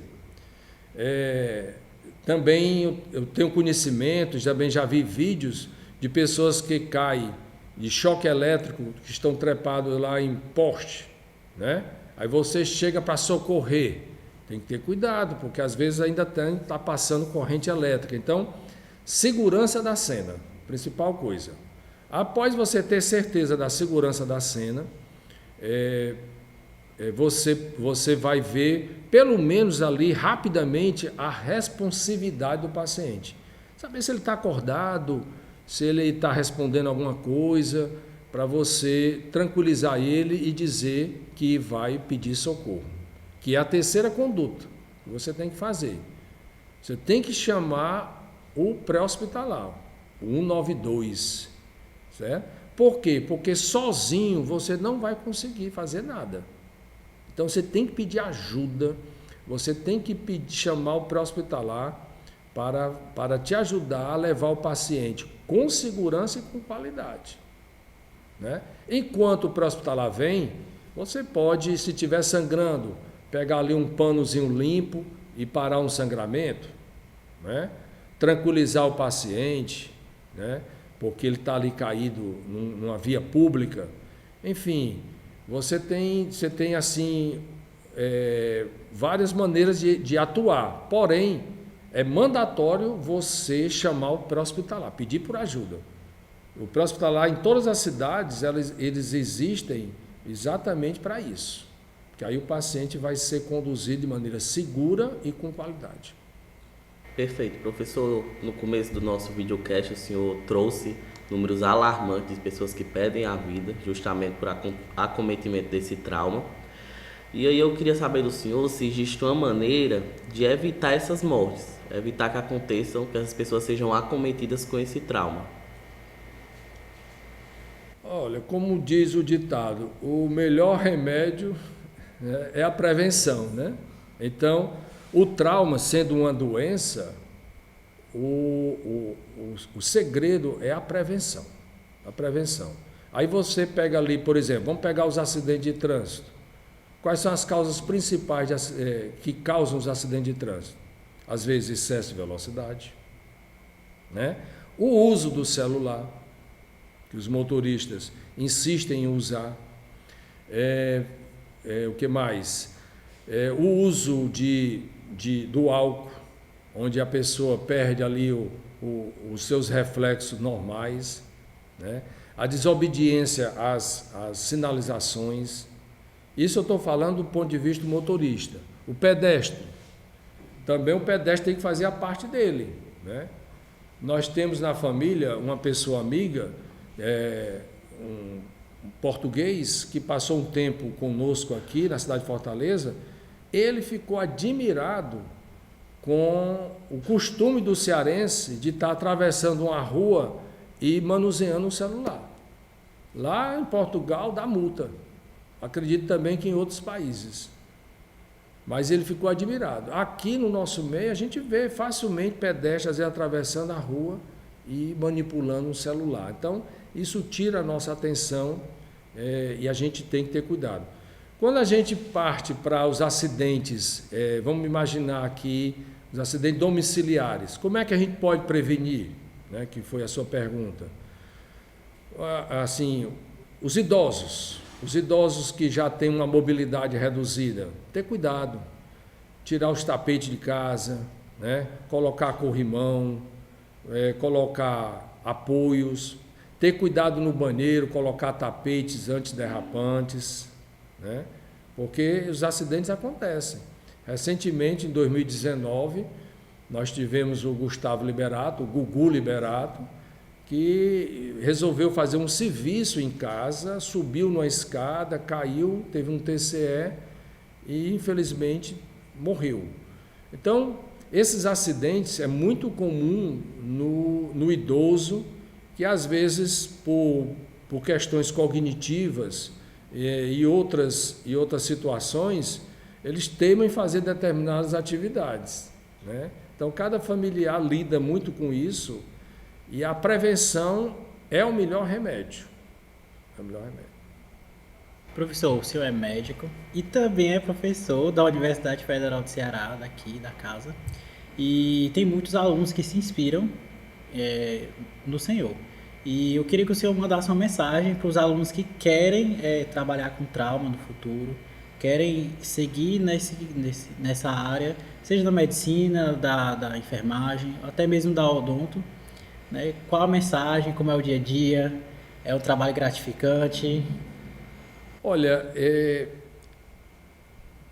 Também eu tenho conhecimento, também já vi vídeos de pessoas que caem de choque elétrico, que estão trepados lá em poste, né? Aí você chega para socorrer, tem que ter cuidado, porque às vezes ainda está passando corrente elétrica. Então, segurança da cena, principal coisa. Após você ter certeza da segurança da cena, você vai ver, pelo menos ali, rapidamente, a responsividade do paciente. Saber se ele está acordado, se ele está respondendo alguma coisa, para você tranquilizar ele e dizer que vai pedir socorro. Que é a terceira conduta que você tem que fazer. Você tem que chamar o pré-hospitalar, o 192, certo? Por quê? Porque sozinho você não vai conseguir fazer nada. Então você tem que pedir ajuda, você tem que chamar o pré-hospitalar para te ajudar a levar o paciente com segurança e com qualidade, né? Enquanto o pré-hospitalar vem, você pode, se estiver sangrando, pegar ali um panozinho limpo e parar um sangramento, né? Tranquilizar o paciente, né? Porque ele está ali caído numa via pública. Enfim, você tem assim, várias maneiras de atuar, porém, é mandatório você chamar o pré-hospitalar, pedir por ajuda. O pré-hospitalar, em todas as cidades, eles existem exatamente para isso, que aí o paciente vai ser conduzido de maneira segura e com qualidade. Perfeito. Professor, no começo do nosso videocast, o senhor trouxe números alarmantes de pessoas que perdem a vida justamente por acometimento desse trauma. E aí eu queria saber do senhor se existe uma maneira de evitar essas mortes, evitar que aconteçam, que as pessoas sejam acometidas com esse trauma. Olha, como diz o ditado, o melhor remédio, né, é a prevenção, né? Então, o trauma sendo uma doença, o segredo é a prevenção. A prevenção. Aí você pega ali, por exemplo, vamos pegar os acidentes de trânsito. Quais são as causas principais que causam os acidentes de trânsito? Às vezes, excesso de velocidade, né? O uso do celular, que os motoristas insistem em usar. O que mais? O uso do álcool, onde a pessoa perde ali os seus reflexos normais, né? A desobediência às sinalizações. Isso eu estou falando do ponto de vista do motorista. O pedestre. Também o pedestre tem que fazer a parte dele, né? Nós temos na família uma pessoa amiga, um português, que passou um tempo conosco aqui na cidade de Fortaleza. Ele ficou admirado com o costume do cearense de estar atravessando uma rua e manuseando um celular. Lá em Portugal dá multa. Acredito também que em outros países. Mas ele ficou admirado. Aqui no nosso meio a gente vê facilmente pedestres atravessando a rua e manipulando um celular. Então, isso tira a nossa atenção e a gente tem que ter cuidado. Quando a gente parte para os acidentes, vamos imaginar aqui os acidentes domiciliares, como é que a gente pode prevenir? Né, que foi a sua pergunta. Assim, os idosos que já têm uma mobilidade reduzida, ter cuidado, tirar os tapetes de casa, né, colocar corrimão, colocar apoios, ter cuidado no banheiro, colocar tapetes antiderrapantes, né? Porque os acidentes acontecem. Recentemente, em 2019, nós tivemos o Gustavo Liberato, o Gugu Liberato, que resolveu fazer um serviço em casa, subiu numa escada, caiu, teve um TCE e, infelizmente, morreu. Então, esses acidentes é muito comum no idoso, que às vezes, por questões cognitivas e outras situações, eles temem fazer determinadas atividades, né? Então, cada familiar lida muito com isso e a prevenção é o melhor remédio. É o melhor remédio. Professor, o senhor é médico e também é professor da Universidade Federal do Ceará, daqui da casa, e tem muitos alunos que se inspiram no senhor. E eu queria que o senhor mandasse uma mensagem para os alunos que querem trabalhar com trauma no futuro, querem seguir nessa área, seja da medicina, da enfermagem, até mesmo da odonto, né? Qual a mensagem, como é o dia a dia, é um trabalho gratificante? Olha,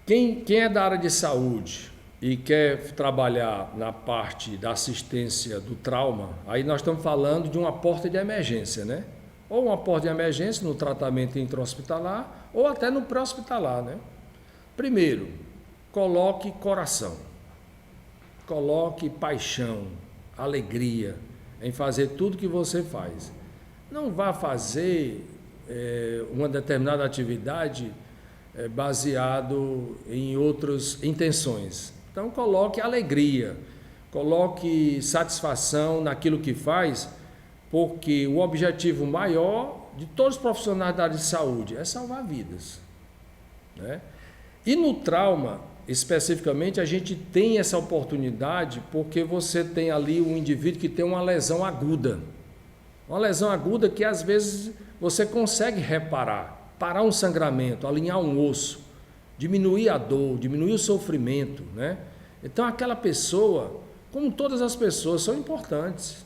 quem é da área de saúde e quer trabalhar na parte da assistência do trauma, aí nós estamos falando de uma porta de emergência, né? Ou uma porta de emergência no tratamento intra-hospitalar ou até no pré-hospitalar, né? Primeiro, coloque coração, coloque paixão, alegria em fazer tudo que você faz. Não vá fazer uma determinada atividade baseado em outras intenções. Então, coloque alegria, coloque satisfação naquilo que faz, porque o objetivo maior de todos os profissionais da área de saúde é salvar vidas, né? E no trauma, especificamente, a gente tem essa oportunidade porque você tem ali um indivíduo que tem uma lesão aguda. Uma lesão aguda que às vezes você consegue reparar, parar um sangramento, alinhar um osso, diminuir a dor, diminuir o sofrimento, né? Então aquela pessoa, como todas as pessoas, são importantes.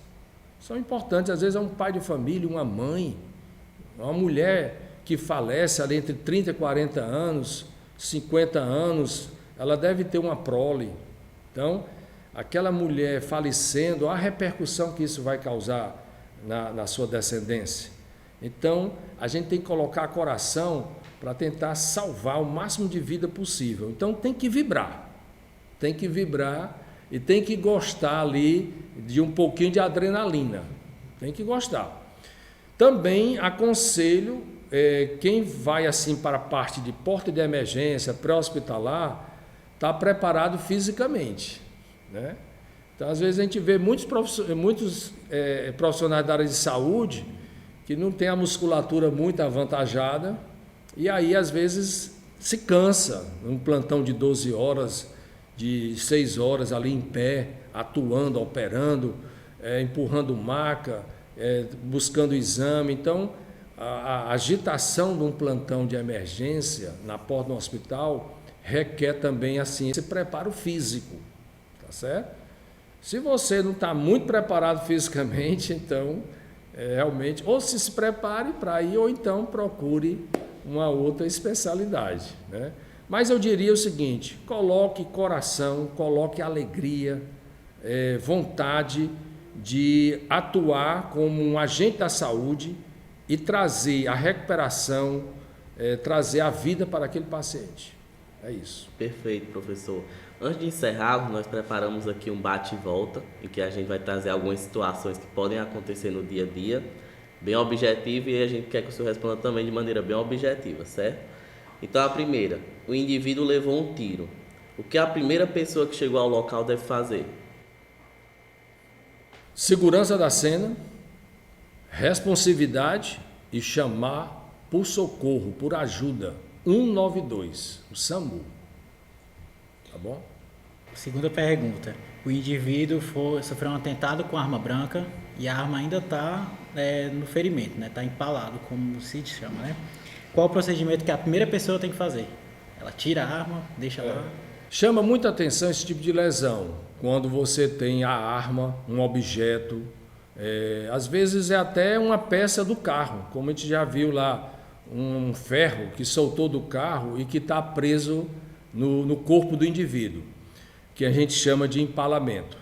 São importantes, às vezes é um pai de família, uma mãe, uma mulher que falece ali entre 30 e 40 anos, 50 anos, ela deve ter uma prole. Então, aquela mulher falecendo, a repercussão que isso vai causar na sua descendência. Então, a gente tem que colocar coração para tentar salvar o máximo de vida possível. Então, tem que vibrar e tem que gostar ali de um pouquinho de adrenalina, tem que gostar. Também aconselho quem vai assim para a parte de porta de emergência, pré-hospitalar, está preparado fisicamente, né? Então, às vezes a gente vê muitos profissionais da área de saúde que não tem a musculatura muito avantajada e aí às vezes se cansa, um plantão de 12 horas, de 6 horas ali em pé, atuando, operando, empurrando maca, buscando exame. Então, a agitação de um plantão de emergência na porta do hospital requer também assim esse preparo físico, tá certo? Se você não está muito preparado fisicamente, então realmente ou se prepare para ir ou então procure uma outra especialidade, né? Mas eu diria o seguinte: coloque coração, coloque alegria, vontade de atuar como um agente da saúde e trazer a recuperação, trazer a vida para aquele paciente. É isso. Perfeito, professor. Antes de encerrar, nós preparamos aqui um bate e volta, em que a gente vai trazer algumas situações que podem acontecer no dia a dia, bem objetivo, e a gente quer que o senhor responda também de maneira bem objetiva, certo? Então, a primeira: o indivíduo levou um tiro. O que a primeira pessoa que chegou ao local deve fazer? Segurança da cena, responsividade e chamar por socorro, por ajuda, 192, o SAMU. Tá bom? Segunda pergunta: o indivíduo sofreu um atentado com arma branca e a arma ainda está no ferimento, né? Está empalado, como se chama, né? Qual o procedimento que a primeira pessoa tem que fazer? Ela tira a arma, deixa lá? Chama muita atenção esse tipo de lesão, quando você tem a arma, um objeto Às vezes é até uma peça do carro, como a gente já viu lá, um ferro que soltou do carro e que está preso no corpo do indivíduo, que a gente chama de empalamento.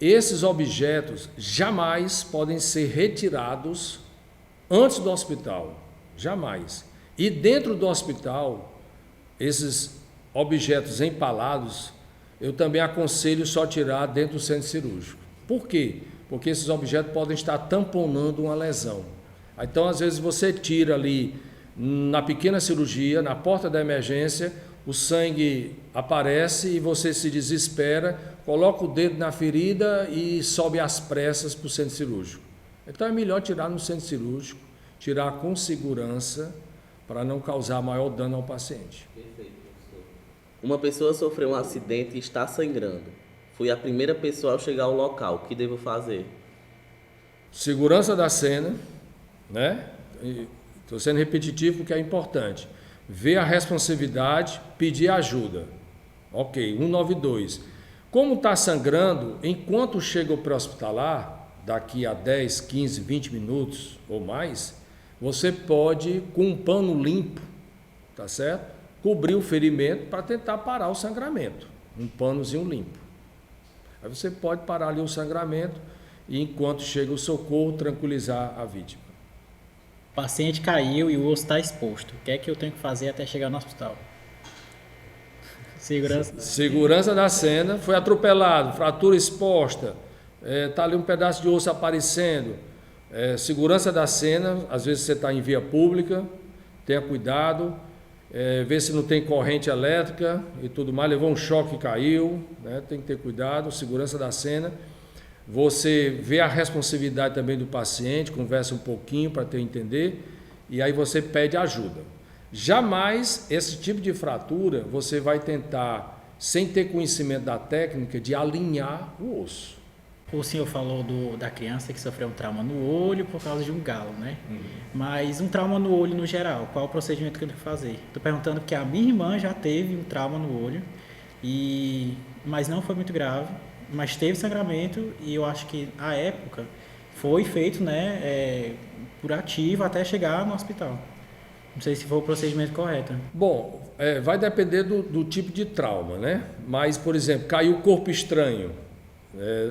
Esses objetos jamais podem ser retirados antes do hospital, jamais. E dentro do hospital, esses objetos empalados, eu também aconselho só tirar dentro do centro cirúrgico. Por quê? Porque esses objetos podem estar tamponando uma lesão. Então, às vezes, você tira ali na pequena cirurgia, na porta da emergência, o sangue aparece e você se desespera, coloca o dedo na ferida e sobe às pressas para o centro cirúrgico. Então, é melhor tirar no centro cirúrgico, tirar com segurança, para não causar maior dano ao paciente. Perfeito, professor. Uma pessoa sofreu um acidente e está sangrando. Fui a primeira pessoa ao chegar ao local. O que devo fazer? Segurança da cena, né? Estou sendo repetitivo porque é importante. Ver a responsividade, pedir ajuda. Ok, 192. Como está sangrando, enquanto chega o pré-hospitalar, daqui a 10, 15, 20 minutos ou mais, você pode, com um pano limpo, tá certo? Cobrir o ferimento para tentar parar o sangramento. Um panozinho limpo. Aí você pode parar ali o sangramento e, enquanto chega o socorro, tranquilizar a vítima. O paciente caiu e o osso está exposto. O que é que eu tenho que fazer até chegar no hospital? Segurança da cena. Foi atropelado, fratura exposta, está ali um pedaço de osso aparecendo. Segurança da cena, às vezes você está em via pública, tenha cuidado. Ver se não tem corrente elétrica e tudo mais, levou um choque e caiu, né? Tem que ter cuidado, segurança da cena. Você vê a responsividade também do paciente, conversa um pouquinho para entender, e aí você pede ajuda. Jamais esse tipo de fratura você vai tentar, sem ter conhecimento da técnica, de alinhar o osso. O senhor falou da criança que sofreu um trauma no olho por causa de um galo, né? Mas um trauma no olho no geral, qual é o procedimento que eu tenho que fazer? Estou perguntando porque a minha irmã já teve um trauma no olho, mas não foi muito grave, mas teve sangramento e eu acho que, à época, foi feito, né, curativo até chegar no hospital. Não sei se foi o procedimento correto. Bom, vai depender do tipo de trauma, né? Mas, por exemplo, caiu corpo estranho,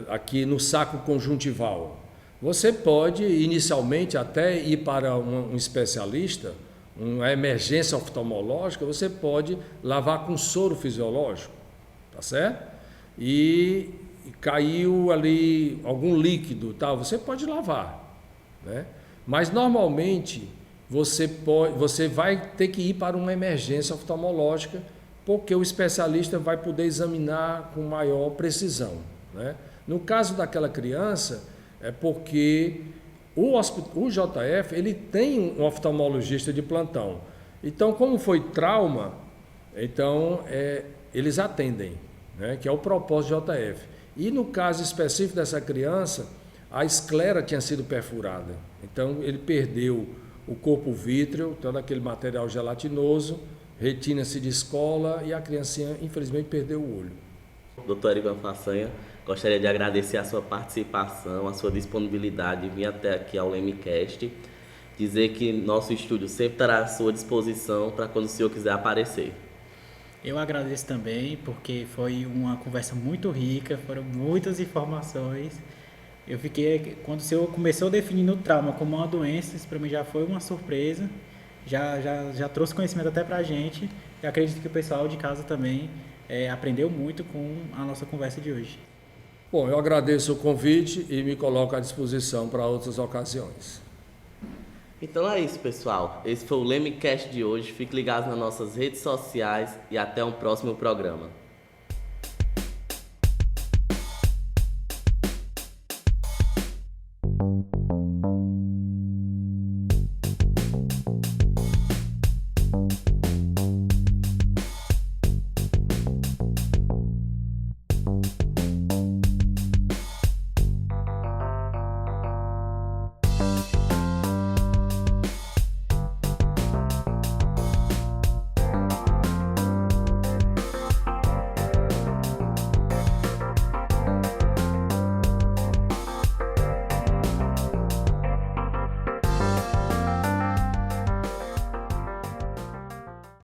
aqui no saco conjuntival. Você pode, inicialmente, até ir para um especialista, uma emergência oftalmológica, você pode lavar com soro fisiológico, tá certo? E caiu ali algum líquido, tal, você pode lavar, né? Mas, normalmente, você vai ter que ir para uma emergência oftalmológica, porque o especialista vai poder examinar com maior precisão, né? No caso daquela criança, é porque o JF ele tem um oftalmologista de plantão. Então, como foi trauma, então eles atendem, né? Que é o propósito do JF. E no caso específico dessa criança, a esclera tinha sido perfurada. Então, ele perdeu o corpo vítreo, todo aquele material gelatinoso, retina se descola e a criancinha, infelizmente, perdeu o olho. Doutor Erivan Façanha, gostaria de agradecer a sua participação, a sua disponibilidade de vir até aqui ao LEMICast, dizer que nosso estúdio sempre estará à sua disposição para quando o senhor quiser aparecer. Eu agradeço também, porque foi uma conversa muito rica, foram muitas informações. Eu fiquei, quando o senhor começou definindo o trauma como uma doença, isso para mim já foi uma surpresa, já trouxe conhecimento até para a gente, e acredito que o pessoal de casa também aprendeu muito com a nossa conversa de hoje. Bom, eu agradeço o convite e me coloco à disposição para outras ocasiões. Então é isso, pessoal. Esse foi o LEMICast de hoje. Fique ligado nas nossas redes sociais e até um próximo programa.